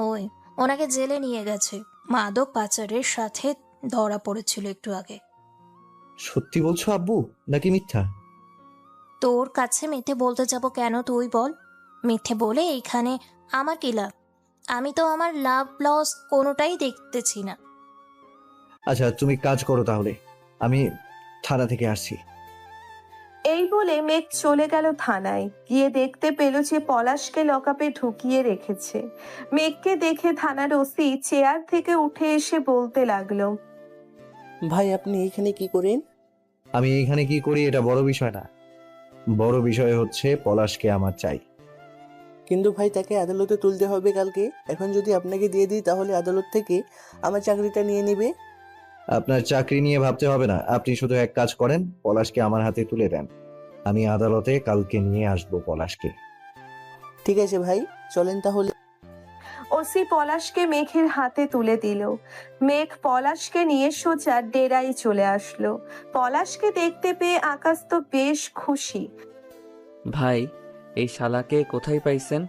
ওনাকে জেলে নিয়ে গেছে, মাদক পাচারের সাথে ধরা পড়েছিল একটু আগে। সত্যি বলছো আব্বু নাকি মিথ্যা? তোর কাছে মিথ্যে বলতে যাব কেন তুই বল? মিথ্যে বলে এইখানে আমার কি লাভ? আমি তো আমার লাভ লস কোনোটাই দেখতেছি না। আচ্ছা, তুমি কাজ করো তাহলে, আমি থানা থেকে আসছি। এই বলে মেঘ চলে গেল থানায়। গিয়ে দেখতে পেল যে পলাশকে লকআপে ঢুকিয়ে রেখেছে। মেঘকে দেখে থানার ওসি চেয়ার থেকে উঠে এসে বলতে লাগলো, ভাই আপনি এখানে কি করেন? আমি এখানে কি করি এটা বড় বিষয় না, বড় বিষয় হচ্ছে পলাশকে আমার চাই। কিন্তু ভাই তাকে আদালতে তুলতে হবে কালকে। এখন যদি আপনাকে দিয়ে দিই তাহলে আদালত থেকে আমার চাকরিটা নিয়ে নেবে। আপনার চাকরি নিয়ে ভাবতে হবে না, আপনি শুধু এক কাজ করেন, পলাশকে আমার হাতে তুলে দেন। আমি আদালতে কালকে নিয়ে আসবো পলাশকে। ঠিক আছে ভাই, চলেন তাহলে। ওসি পলাশকে মেঘের হাতে তুলে দিল। মেঘ পলাশকে নিয়ে সোজা ডেরায় চলে আসলো। পলাশকে দেখতে পেয়ে আকাশ তো বেশ খুশি। ভাই, এই শালাকে কোথায় পাইছেন?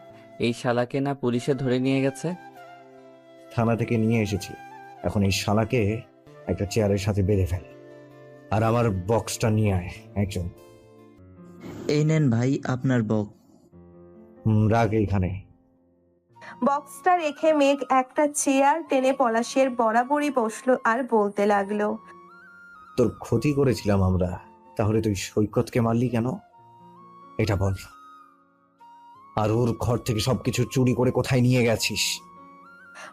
এই শালাকে না পুলিশে ধরে নিয়ে গেছে? থানা থেকে নিয়ে এসেছি। এখন এই শালাকে একটা চেয়ারের সাথে বেঁধে ফেল, আর আমার বক্সটা নিয়ে আয় একজন। এই নেন ভাই আপনার বক্স। রাখ এইখানে। বক্সটা রেখে মেঘ একটা চেয়ার টেনে পলাশের বরাবরই বসলো আর বলতে লাগলো, তোর ক্ষতি করেছিলাম আমরা, তাহলে তুই সৈকতকে মারলি কেন এটা বল। আর ওর ঘর থেকে সবকিছু চুরি করে কোথায় নিয়ে গেছিস?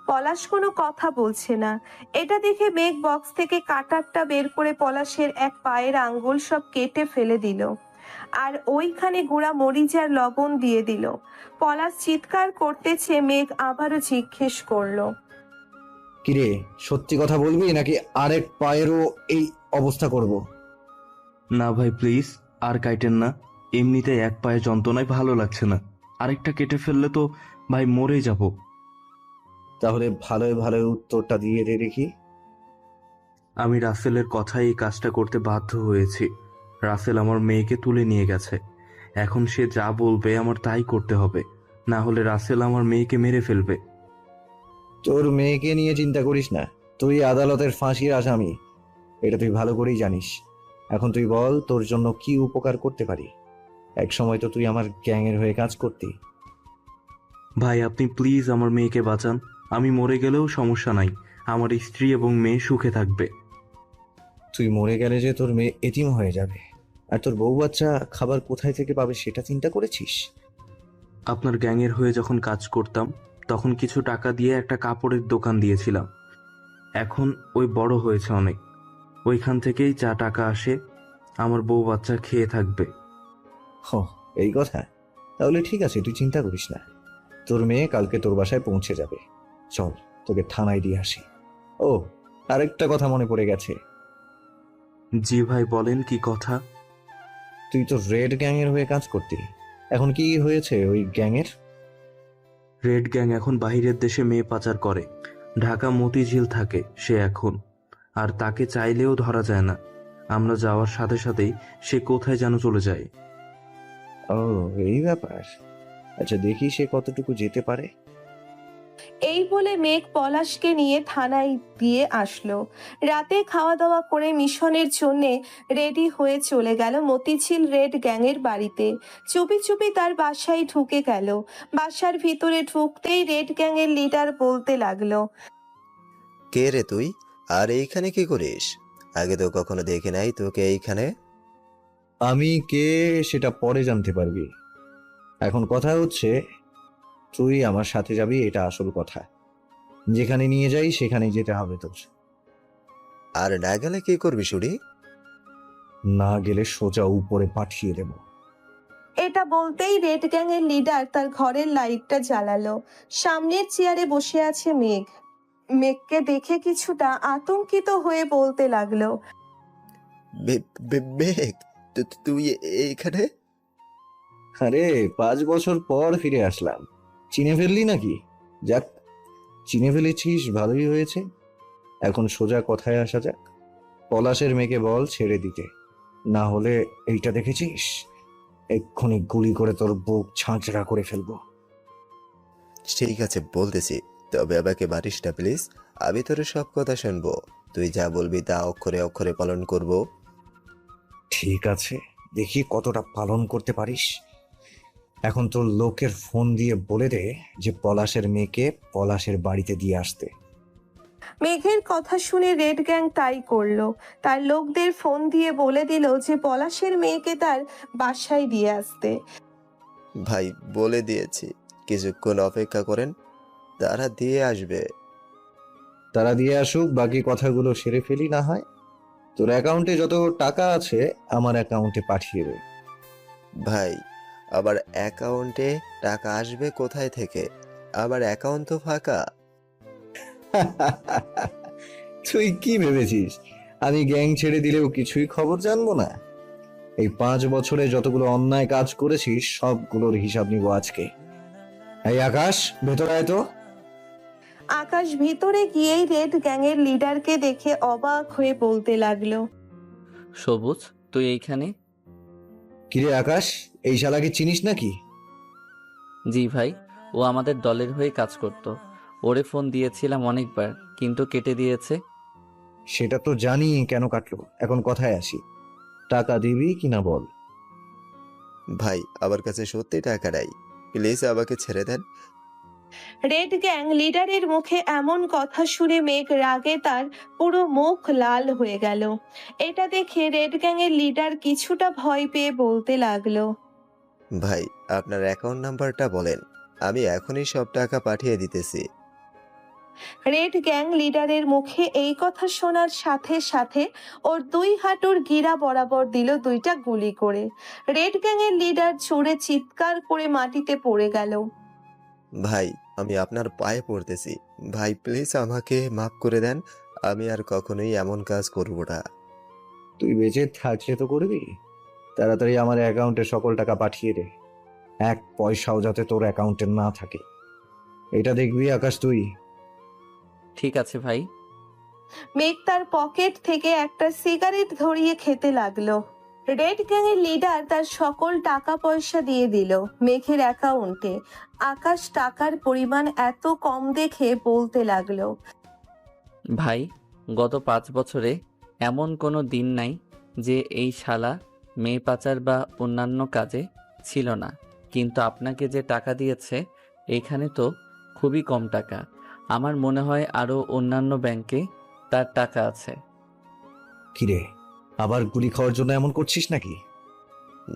পলাশ কোনো কথা বলছে না। এটা দেখে মেঘ বক্স থেকে কাটারটা বের করে পলাশের এক পায়ের আঙ্গুল সব কেটে ফেলে দিল, আর ওইখানে গুঁড়া মরিচ আর লবণ দিয়ে দিল। পলাশ চিৎকার করতেছে। মেঘ আবারও জিজ্ঞেস করলো, কিরে সত্যি কথা বলবি নাকি আরেক পায়েরও এই অবস্থা করব? না ভাই প্লিজ, আর কাইটেন না। এমনিতে এক পায়ে যন্ত্রণায় ভালো লাগছে না, আরেকটা কেটে ফেললে তো ভাই মরে যাব। তাহলে ভালোই ভালো উত্তরটা দিয়ে দে দেখি। আমি রাসেলের কথায় এই কাজটা করতে বাধ্য হয়েছি। রাসেল আমার মেয়েকে তুলে নিয়ে গেছে। এখন সে যা বলবে আমার তাই করতে হবে, না হলে রাসেল আমার মেয়েকে মেরে ফেলবে। তোর মেয়েকে নিয়ে চিন্তা করিস না, তুই আদালতের ফাঁসির আসামি, এটা তুই ভালো করেই জানিস। এখন তুই বল তোর জন্য কি উপকার করতে পারি। এক সময় তো তুই আমার গ্যাংয়ের হয়ে কাজ করতি। ভাই আপনি প্লিজ আমার মেয়েকে বাঁচান। আমি মরে গেলেও সমস্যা নাই, আমার স্ত্রী এবং মেয়ে সুখে থাকবে। তুই মরে গেলে যে তোর মেয়ে এতিম হয়ে যাবে, আর তোর বউ বাচ্চা খাবার কোথায় থেকে পাবে সেটা চিন্তা করেছিস? আপনার গ্যাংয়ের হয়ে যখন কাজ করতাম তখন কিছু টাকা দিয়ে একটা কাপড়ের দোকান দিয়েছিলাম। এখন ওই বড় হয়েছে অনেক, ওইখান থেকেই যা টাকা আসে আমার বউ বাচ্চা খেয়ে থাকবে। এই কথা, তাহলে ঠিক আছে, তুই চিন্তা করিস না। তোর মেয়ে কালকে তোর বাসায় পৌঁছে যাবে। চল তোকে থানায় দিয়ে আসি। ও, আরেকটা কথা মনে পড়ে গেছে। জি ভাই বলেন, কি কথা? তুই তো রেড গ্যাংয়ের হয়ে কাজ করতি, এখন কি হয়েছে ওই গ্যাংয়ের? রেড গ্যাং এখন বাইরের দেশে মেয়ে পাচার করে। ঢাকা মতিঝিল থাকে সে এখন, আর তাকে চাইলেও ধরা যায় না। আমরা যাওয়ার সাথে সাথেই সে কোথায় যেন চলে যায়। ও এই ব্যাপার, আচ্ছা দেখি সে কতটুকু যেতে পারে। এই বলে মেঘ পলাশকে নিয়ে থানায় দিয়ে আসলো। রাতে খাওয়া দাওয়া করে মিশনের জন্য রেডি হয়ে চলে গেল মতিঝিল রেড গ্যাংয়ের বাড়িতে। চুপি চুপি তার বাসায় ঢুকে গেল। বাসার ভিতরে ঢুকতেই রেড গ্যাংয়ের লিডার বলতে লাগলো, কে রে তুই, আর এইখানে কি করিস? আগে তো কখনো দেখি নাই তোকে এইখানে। আমি কে সেটা পরে জানতে পারবি, এখন কথা হচ্ছে তুই আমার সাথে যাবি, এটা আসল কথা। যেখানে নিয়ে যাই সেখানে যেতে হবে তোর। আর না গেলে কি করবি শুনি? না গেলে সোজা উপরে পাঠিয়ে দেব। এটা বলতেই রেড গ্যাংয়ের লিডার তার ঘরের লাইটটা জ্বালালো। সামনের চেয়ারে বসে আছে মেঘ। মেঘকে দেখে কিছুটা আতঙ্কিত হয়ে বলতে লাগলো, মেঘ তুই এইখানে? আরে 5 বছর পর ফিরে আসলাম, চিনে ফেললি নাকি? যাক, চিনে ফেলেছিস ভালোই হয়েছে। এখন সোজা কথায় আসা যাক। পলাশের মেয়েকে বল ছেড়ে দিতে, না হলে এইটা দেখেছিস, এক্ষুনি গুলি করে তোর বুক ছাঁচড়া করে ফেলবো। ঠিক আছে বলতেছি, তবে আমাকে মারিস না প্লিজ। আমি তোর সব কথা শুনবো, তুই যা বলবি তা অক্ষরে অক্ষরে পালন করব। ঠিক আছে, দেখি কতটা পালন করতে পারিস। এখন তোর লোকের ফোন দিয়ে বলে দে যে পলাশের মেয়েকে পলাশের বাড়িতে দিয়ে আসতে। মেঘের কথা শুনে রেড গ্যাং তাই করলো। তার লোকদের ফোন দিয়ে বলে দিল যে পলাশের মেয়েকে তার বাসায় দিয়ে আসতে। ভাই বলে দিয়েছি, কিছুক্ষণ অপেক্ষা করেন, তারা দিয়ে আসবে। তারা দিয়ে আসুক, বাকি কথাগুলো সেরে ফেলি না হয়। তোর অ্যাকাউন্টে যত টাকা আছে আমার অ্যাকাউন্টে পাঠিয়ে দে। ভাই আবার অ্যাকাউন্টে টাকা আসবে কোথায় থেকে? আবার অ্যাকাউন্ট তো ফাঁকা। তুই কি ভেবেছিস আমি গ্যাং ছেড়ে দিলেও কিছুই খবর জানবো না? এই 5 বছরে যতগুলো অন্যায় কাজ করেছিস সবগুলোর হিসাব নিব আজকে। এই আকাশ, ভেতরে আয় তো। আকাশ ভিতরে গিয়েই রেড গ্যাংয়ের লিডারকে দেখে অবাক হয়ে বলতে লাগলো, সবুজ, তুই এইখানে? কিরে আকাশ, এই শালাকে চিনিস নাকি? জি ভাই, ও আমাদের দলের হয়ে কাজ করত। ওরে ফোন দিয়েছিলাম অনেকবার, কিন্তু কেটে দিয়েছে। সেটা তো জানি, কেন কাটলো? এখন কথায় আসি, টাকা দিবি কিনা বল। ভাই আমার কাছে সত্যি টাকা নাই, প্লিজ আমাকে ছেড়ে দেন। রেড গ্যাং লিডারের মুখে এমন কথা শুনে মেঘ রাগে তার পুরো মুখ লাল হয়ে গেল। এটা দেখে রেড গ্যাংয়ের লিডার কিছুটা ভয় পেয়ে বলতে লাগলো, ভাই আপনার অ্যাকাউন্ট নাম্বারটা বলেন, আমি এখনই সব টাকা পাঠিয়ে দিতেছি। রেড গ্যাং লিডারের মুখে এই কথা শোনার সাথে সাথে ওর 2 হাঁটুর গিরা বরাবর দিল 2টা গুলি করে। রেড গ্যাংয়ের লিডার জোরে চিৎকার করে মাটিতে পড়ে গেল। ভাই আমি আপনার পায়ে পড়তেছি, ভাই প্লিজ আমাকে মাফ করে দেন, আমি আর কখনোই এমন কাজ করব না। তুই বেঁচে থাকলে তো করবি। তাড়াতাড়ি আমার অ্যাকাউন্টে সকল টাকা পাঠিয়ে দে, 1 পয়সাও যাতে তোর অ্যাকাউন্টে না থাকে। এটা দেখবি আকাশ তুই। ঠিক আছে ভাই। মেঘ তার পকেট থেকে একটা সিগারেট ধরিয়ে খেতে লাগলো। রেড গ্যাংয়ের লিডার তার সকল টাকা পয়সা দিয়ে দিল মেঘের অ্যাকাউন্টে। আকাশ টাকার পরিমাণ এত কম দেখে বলতে লাগলো, ভাই, গত 5 বছরে এমন কোনো দিন নাই যে এই শালা মেয়ে পাচার বা অন্যান্য কাজে ছিল না, কিন্তু আপনাকে যে টাকা দিয়েছে এখানে তো খুবই কম টাকা। আমার মনে হয় আরও অন্যান্য ব্যাংকে তার টাকা আছে। কিরে, আবার গুলি খাওয়ার জন্য এমন করছিস নাকি?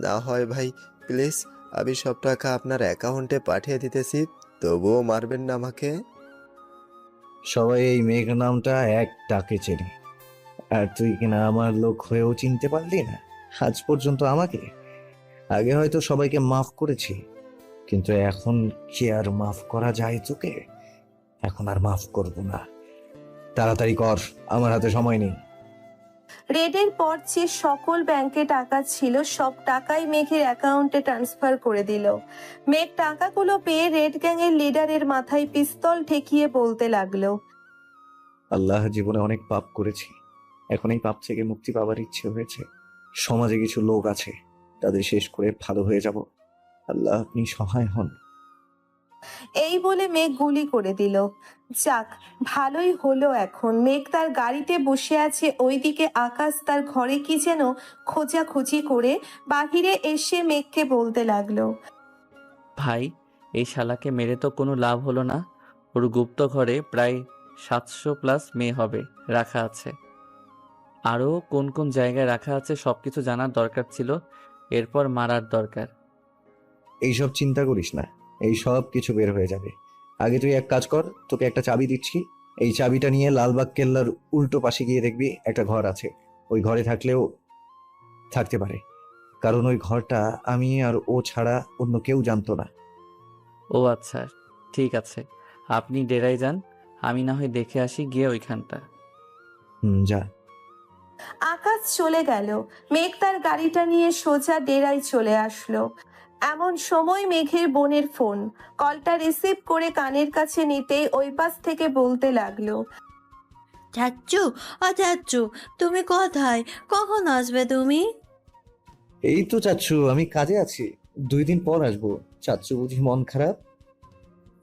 না হয় ভাই প্লিজ, আমি সব টাকা আপনার অ্যাকাউন্টে পাঠিয়ে দিতেছি, তবুও মারবেন না আমাকে। সবাই এই মেঘ নামটা এক ডাকে চেনে, আর তুই কিনা আমার লোক হয়েও চিনতে পারলি না আজ পর্যন্ত আমাকে। আগে হয়তো সবাইকে মাফ করেছি, কিন্তু এখন কি আর মাফ করা যায় তোকে? এখন আর মাফ করব না। তাড়াতাড়ি কর, আমার হাতে সময় নেই। রেডের পর যে সকল ব্যাংকে টাকা ছিল সব টাকাই মেঘের অ্যাকাউন্টে ট্রান্সফার করে দিল। মেঘ টাকাগুলো পেয়ে রেড গ্যাংয়ের লিডারের মাথায় পিস্তল ঠেকিয়ে বলতে লাগলো, আল্লাহ, জীবনে অনেক পাপ করেছি, এখন এই পাপ থেকে মুক্তি পাওয়ার ইচ্ছে হয়েছে। সমাজে কিছু লোক আছে, তাদের শেষ করে ভালো হয়ে যাব। আল্লাহ আপনি সহায় হন। এই বলে মেঘ গুলি করে দিল। যাক, ভালোই হলো। এখন মেঘ তার গাড়িতে বসে আছে, ওইদিকে আকাশ তার ঘরে কি যেন খোঁজাখুঁজি করে বাহিরে এসে মেঘকে বলতে লাগলো, ভাই, এই শালাকে মেরে তো কোনো লাভ হলো না। ওর গুপ্ত ঘরে প্রায় 700+ মেয়ে হবে রাখা আছে। আরও কোন কোন জায়গায় রাখা আছে সবকিছু জানার দরকার ছিল, এরপর মারার দরকার। এইসব চিন্তা করিস না, এই সব কিছু বের হয়ে যাবে। আগে তুই এক কাজ কর, তোকে একটা চাবি দিচ্ছি, এই চাবিটা নিয়ে লালবাগ কেল্লার উল্টো পাশে গিয়ে দেখবি একটা ঘর আছে। ওই ঘরে থাকলেও থাকতে পারে, কারণ ওই ঘরটা আমি আর ও ছাড়া অন্য কেউ জানতো না। ও আচ্ছা, ঠিক আছে, আপনি ডেরায় যান, আমি না হয় দেখে আসি গিয়ে ওইখানটা। যা। আকাশ চলে গেল। মেঘ তার গাড়িটা নিয়ে সোজা ডেরায় চলে আসলো। এমন সময় মেঘের বোনের ফোন। কলটা রিসিভ করে কানের কাছে নিতেই ওই পাশ থেকে বলতে লাগলো, চাচ্চু, ও চাচ্চু, তুমি কোথায়? কখন আসবে তুমি? এই তো চাচ্ছু, আমি কাজে আছি, 2 দিন পর আসবো। চাচ্ছু বুঝি মন খারাপ?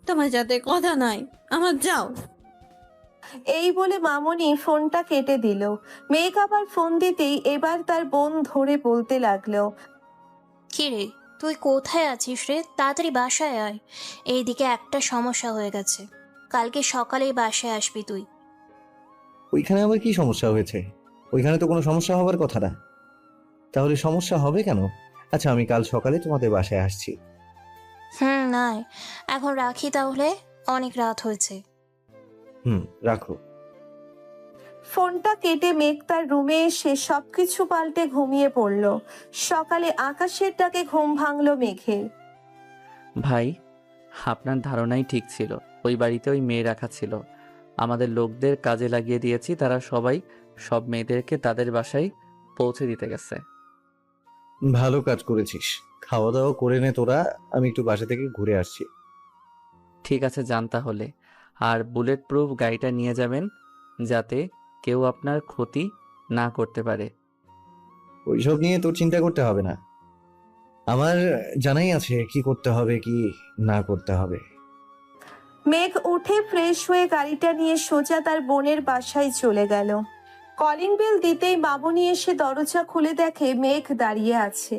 তোমার সাথে কথা নাই আমার, যাও। এই বলে মামনি ফোনটা কেটে দিল। মেঘ আবার ফোন দিতেই এবার তার বোন ধরে বলতে লাগলো, কি রে, তুই কোথায় আছিস রে? তাড়াতাড়ি বাসায় আয়। এইদিকে একটা সমস্যা হয়ে গেছে, কালকে সকালেই বাসায় আসবি তুই। ওইখানে আবার কি সমস্যা হয়েছে? ওইখানে তো কোনো সমস্যা হবার কথা না। তাহলে সমস্যা হবে কেন? আচ্ছা, আমি কাল সকালে তোমাদের বাসায় আসছি। নাই, এখন রাখি তাহলে, অনেক রাত হয়েছে। রাখো। ফোনটা কেটে মেঘ তার রুমে এসে সবকিছু পাল্টে ঘুমিয়ে পড়ল। সকালে আকাশের ডাকে ঘুম ভাঙলো মেঘের। ভাই, আপনার ধারণাই ঠিক ছিল। ওই বাড়িতে ওই মেয়ে রাখা ছিল। আমাদের লোকদের কাজে লাগিয়ে দিয়েছি, তারা সবাই সব মেয়েদেরকে তাদের বাসায় পৌঁছে দিতে গেছে। ভালো কাজ করেছিস। খাওয়া দাওয়া করে নে তোরা, আমি একটু বাসা থেকে ঘুরে আসছি। ঠিক আছে, যান তাহলে। আর বুলেট প্রুফ গাড়িটা নিয়ে যাবেন, যাতে কেউ আপনার ক্ষতি না করতে পারে। ওইসব নিয়ে তোর চিন্তা করতে হবে না, আমার জানাই আছে কি করতে হবে কি না করতে হবে। মেঘ উঠে ফ্রেশ হয়ে গাড়িটা নিয়ে সোজা তার বোনের বাসায় চলে গেল। কলিং বেল দিতেই মামুনি এসে দরজা খুলে দেখে মেঘ দাঁড়িয়ে আছে।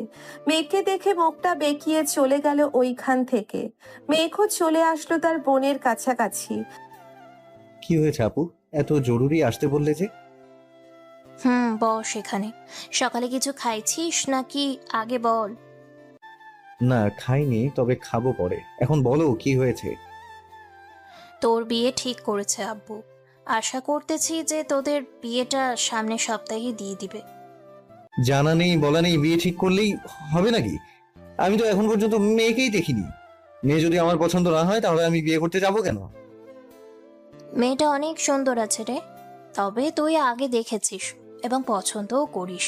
মেঘকে দেখে মুখটা বেঁকিয়ে চলে গেল ওইখান থেকে। মেঘও চলে আসলো তার বোনের কাছাকাছি। কি হয়েছে আপু, এত জরুরি আসতে বললে যে? বস এখানে। সকালে কিছু খাইছিস নাকি আগে বল? না খাইনি, তবে খাবো পরে। এখন বলো কি হয়েছে? তোর বিয়ে ঠিক করেছে আব্বু। আশা করতেছি যে তোদের বিয়েটা সামনের সপ্তাহে দিয়ে দিবে। জানা নেই বলা নেই বিয়ে ঠিক করলেই হবে নাকি? আমি তো এখন পর্যন্ত মেয়েকেই দেখিনি। মেয়ে যদি আমার পছন্দ না হয় তাহলে আমি বিয়ে করতে যাব কেন? মেয়েটা অনেক সুন্দর আছে রে, তবে তুই আগে দেখেছিস এবং পছন্দও করিস,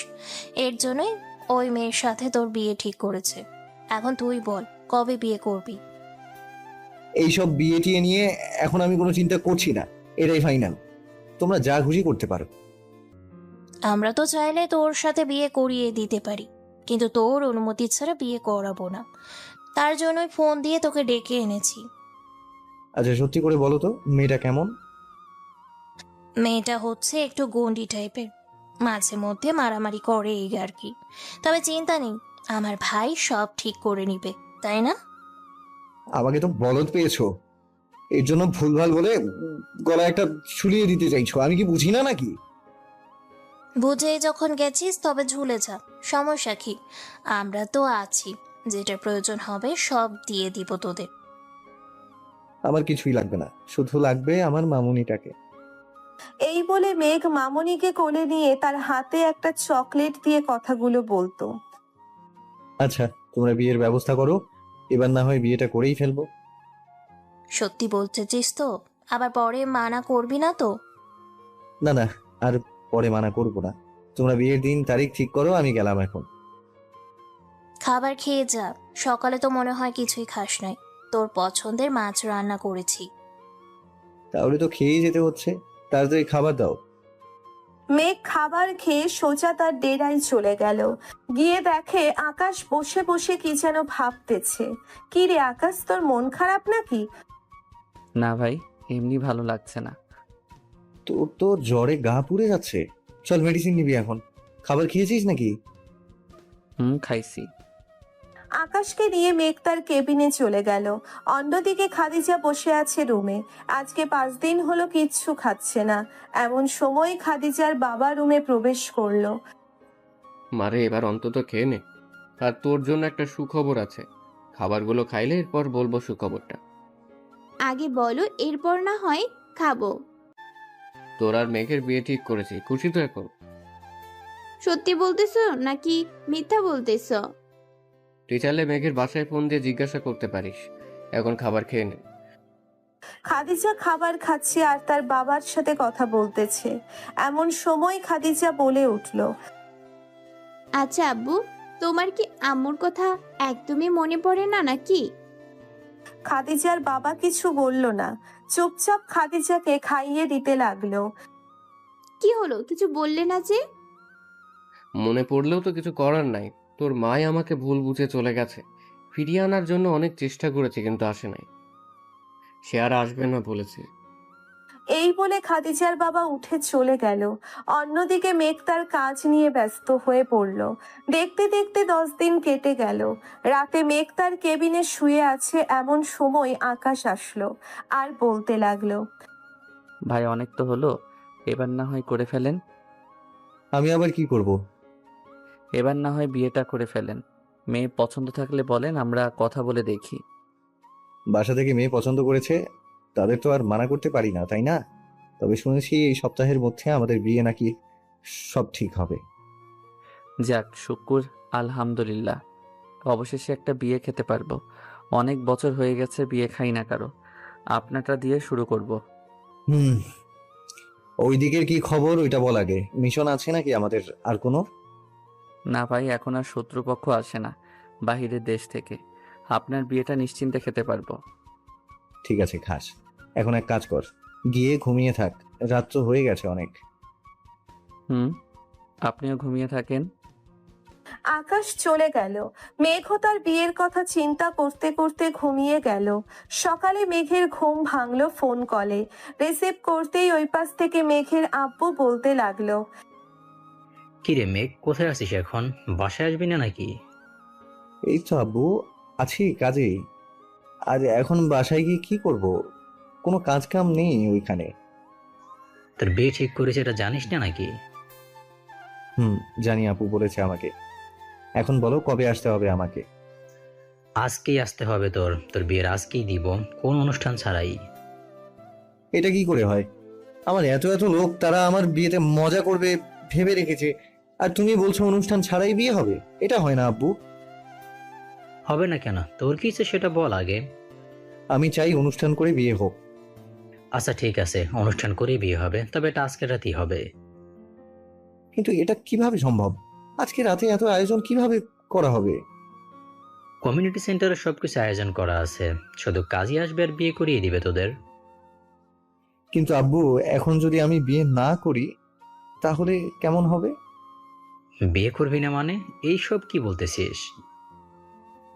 এর জন্যই ওই মেয়ের সাথে তোর বিয়ে ঠিক করেছে। এখন তুই বল, কবে বিয়ে করবি? এইসব বিয়ে টিয়ে নিয়ে এখন আমি কোনো চিন্তা করছি না, এটাই ফাইনাল। তোমরা যা খুশি করতে পারো। আমরা তো চাইলে তোর সাথে বিয়ে করিয়ে দিতে পারি, কিন্তু তোর অনুমতি ছাড়া বিয়ে করাবো না। তার জন্যই ফোন দিয়ে তোকে ডেকে এনেছি। আচ্ছা সত্যি করে বলো তো, মেয়েটা কেমন? মেয়েটা হচ্ছে একটু গন্ডি টাইপের, মাঝে মধ্যে মারামারি করে এই আর কি। তবে চিন্তা নেই, আমার ভাই সব ঠিক করে নিবে, তাই না? আমাকে তো বলদ পেয়েছো, এর জন্য ভুলভাল বলে গলায় একটা ঝুলিয়ে দিতে চাইছো। আমি কি বুঝি না নাকি? বুঝে যখন গেছিস তবে ঝুলে যা, সমস্যা কি? আমরা তো আছি, যেটা প্রয়োজন হবে সব দিয়ে দিব তোদের। আমার কিছুই লাগবে না, শুধু লাগবে আমার মামুনিটাকে। এই বলে মেঘ মামুনিকে কোলে নিয়ে তার হাতে একটা চকলেট দিয়ে কথাগুলো বলতো। আচ্ছা তোমরা বিয়ের ব্যবস্থা করো, এবার না হয় বিয়েটা করেই ফেলবো। সত্যি বলতেছিস তো? আবার পরে মানা করবি না তো? না না, আর পরে মানা করবো না। তোমরা বিয়ের দিন তারিখ ঠিক করো, আমি গেলাম এখন। খাবার খেয়ে যা, সকালে তো মনে হয় কিছুই খাস নাই। তোর পছন্দের মাছ রান্না করেছি। তাহলে তো খেয়েই যেতে হচ্ছে, তাড়াতাড়ি খাবার দাও। মেঘ খাবার খেয়ে সোজা তার ডেরায় চলে গেল। গিয়ে দেখে আকাশ বসে বসে কি যেন ভাবতেছে। কি রে আকাশ, তোর মন খারাপ নাকি? না ভাই, এমনি ভালো লাগছে না। তোর তো জ্বরে গা পুড়ে যাচ্ছে, চল মেডিসিন নিবি এখন। খাবার খেয়েছিস নাকি? খাইছি। আকাশকে নিয়ে মেঘ তার কেবিনে চলে গেল। অন্যদিকে খাদিজা বসে আছে রুমে। আজকে 5 দিন হলো কিচ্ছু খাচ্ছে না। এমন সময় খাদিজার বাবা রুমে প্রবেশ করলো। মারে এবার অন্তত খেয়ে নে। আর তোর জন্য একটা সুখবর আছে, খাবারগুলো খাইলে এরপর বলবো সুখবরটা। আগে বলো, এরপর না হয় খাবো। তোর আর মেঘের বিয়ে ঠিক করেছি, খুশি তো এখন? সত্যি বলতেছো নাকি মিথ্যা বলতেছো? তুই চাইলে মেঘের বাসায় ফোন দিয়ে জিজ্ঞাসা করতে পারিস। এখন খাবার খেয়ে নে। খাদিজা খাবার খাচ্ছে আর তার বাবার সাথে কথা বলতেছে। এমন সময় খাদিজা বলে উঠল, আচ্ছা আব্বু, তোমার কি আম্মুর কথা একদমই মনে পড়ে না নাকি? খাদিজার বাবা কিছু বলল না, চুপচাপ খাদিজাকে খাইয়ে দিতে লাগলো। কি হলো, কিছু বললে না যে? মনে পড়লেও তো কিছু করার নাই। তোর মাই আমাকে ভুল বুঝে চলে গেছে। ফিরিয়ে আনার জন্য অনেক চেষ্টা করেছি, কিন্তু আসে নাই। সে আর আসবে না বলেছে। এই বলে খাদিজার বাবা উঠে চলে গেল। অন্যদিকে মেঘ তার কাজ নিয়ে ব্যস্ত হয়ে পড়ল। দেখতে দেখতে 10 দিন কেটে গেল। রাতে মেঘ তার কেবিনে শুয়ে আছে, এমন সময় আকাশ আসলো আর বলতে লাগলো, ভাই অনেক তো হলো, এবার না হয় করে ফেলেন। আমি আবার কি করব? এবার না হয় বিয়েটা করে ফেলেন। মেয়ে পছন্দ থাকলে বলেন, আমরা কথা বলে দেখি। বাসা থেকে মেয়ে পছন্দ করেছে, তাদের তো আর মানা করতে পারি না, তাই না? তবে শুনেছি এই সপ্তাহের মধ্যে আমাদের বিয়ে নাকি সব ঠিক হবে। যাক, শুকুর আলহামদুলিল্লাহ, অবশেষে একটা বিয়ে খেতে পারবো। অনেক বছর হয়ে গেছে বিয়ে খাই না কারো। আপনারটা দিয়ে শুরু করব। হুম, ওই দিকের কি খবর ওইটা বল আগে। মিশন আছে নাকি আমাদের আর কোনো? না ভাই, এখন আর শত্রুপক্ষ আসে না বাহিরের দেশ থেকে। আপনার বিয়েটা নিশ্চিন্তে খেতে পারবো। ঠিক আছে, খাস। এখন এক কাজ কর, গিয়ে ঘুমিয়ে থাক, রাত তো হয়ে গেছে অনেক। আপনিও ঘুমিয়ে থাকেন। আকাশ চলে গেল। মেঘও তার বিয়ের কথা চিন্তা করতে করতে ঘুমিয়ে গেল। সকালে মেঘের ঘুম ভাঙলো ফোন কলে। রিসিভ করতেই ওই পাশ থেকে মেঘের আব্বু বলতে লাগলো, কিরে মেঘ, কোথায় আছিস এখন? বাসায় আসবি না নাকি? এই তো আব্বু, আছি কাজে। আর এখন বাসায় গিয়ে কি করব? কোনো কাজ কাম নেই ওইখানে। তোর বিয়ে ঠিক করেছে এটা জানিস না নাকি? জানি, আপু বলেছে আমাকে। এখন বলো কবে আসতে হবে আমাকে? আজকেই আসতে হবে তোর। তোর বিয়ের আজকেই দিব, কোন অনুষ্ঠান ছাড়াই। এটা কি করে হয়? আমার এত এত লোক, তারা আমার বিয়েতে মজা করবে ভেবে রেখেছে, আর তুমি বলছো অনুষ্ঠান ছাড়াই বিয়ে হবে? এটা হয় না আব্বু। হবে না কেন? তোর কি ইচ্ছে সেটা বল আগে। আমি চাই অনুষ্ঠান করে বিয়ে হোক। আচ্ছা ঠিক আছে, অনুষ্ঠান করেই বিয়ে হবে, তবে এটা আজকে রাতেই হবে। কিন্তু এটা কিভাবে সম্ভব? আজকে রাতে এত আয়োজন কিভাবে করা হবে? কমিউনিটি সেন্টারে সবকিছু আয়োজন করা আছে, শুধু কাজই আসবে আর বিয়ে করিয়ে দিবে তোদের। কিন্তু আব্বু, এখন যদি আমি বিয়ে না করি তাহলে কেমন হবে? বিয়ে করবি না মানে? এইসব কি বলতেছিস?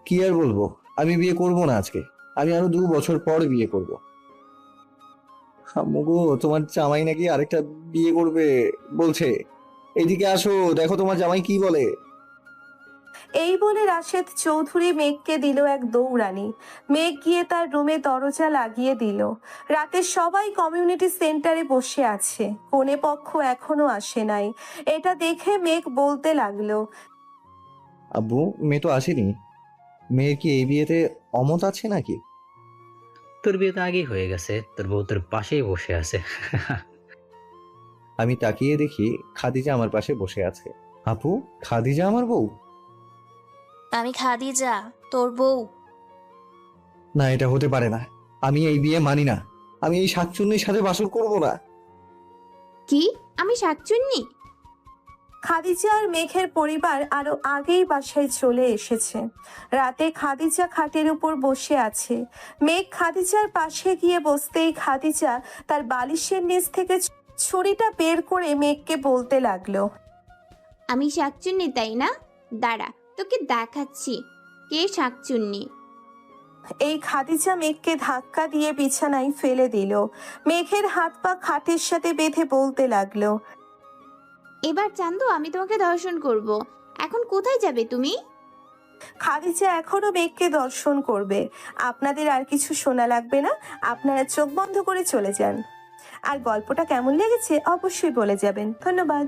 কি আর বলবো, আমি বিয়ে করব না আজকে। আমি আরো 2 বছর পর বিয়ে করব। আম্মু গো, তোমার জামাই নাকি আরেকটা বিয়ে করবে বলছে। এইদিকে আসো, দেখো তোমার জামাই কি বলে। এই বলে রাশেদ চৌধুরী মেঘকে দিল এক দৌড়ানি। মেঘ গিয়ে তার রুমে দরজা লাগিয়ে দিল। রাতে সবাই কমিউনিটি সেন্টারে বসে আছে, কনে পক্ষ এখনো আসে নাই। এটা দেখে মেঘ বলতে লাগলো, আব্বু, মেয়ে তো আসেনি। মেয়ের কি এই বিয়েতে অমত আছে নাকি? তোর বিয়ে তো আগেই হয়ে গেছে, তোর বউ তোর পাশেই বসে আছে। আমি তাকিয়ে দেখি খাদিজা আমার পাশে বসে আছে। আপু, খাদিজা আমার বউ? আমি খাদিজা, তোর বউ। না, এটা হতে পারে না। আমি এই বিয়ে মানি না। আমি এই শাকচুন্নির সাথে বাসর করব না। কি? আমি শাকচুন্নি? খাদিজা আর মেঘের পরিবার আরো আগেই বাসায় চলে এসেছে। রাতে খাদিজা খাটের উপর বসে আছে। মেঘ খাদিজার পাশে গিয়ে বসতেই খাদিজা তার বালিশের নিচ থেকে ছুরিটা বের করে মেঘকে বলতে লাগলো, আমি শাকচুন্নি তাই না? দাঁড়া, তোকে দেখাচ্ছি কে শাকচুন্নি। এই খাদিজা মেঘকে ধাক্কা দিয়ে বিছানায় ফেলে দিল। মেঘের হাত পা খাটের সাথে বেঁধে বলতে লাগলো, এবার চান্দু আমি তোমাকে দর্শন করব। এখন কোথায় যাবে তুমি? খাদিজা এখনো মেঘকে দর্শন করবে। আপনাদের আর কিছু শোনা লাগবে না, আপনারা চোখ বন্ধ করে চলে যান। আর গল্পটা কেমন লেগেছে অবশ্যই বলে যাবেন। ধন্যবাদ।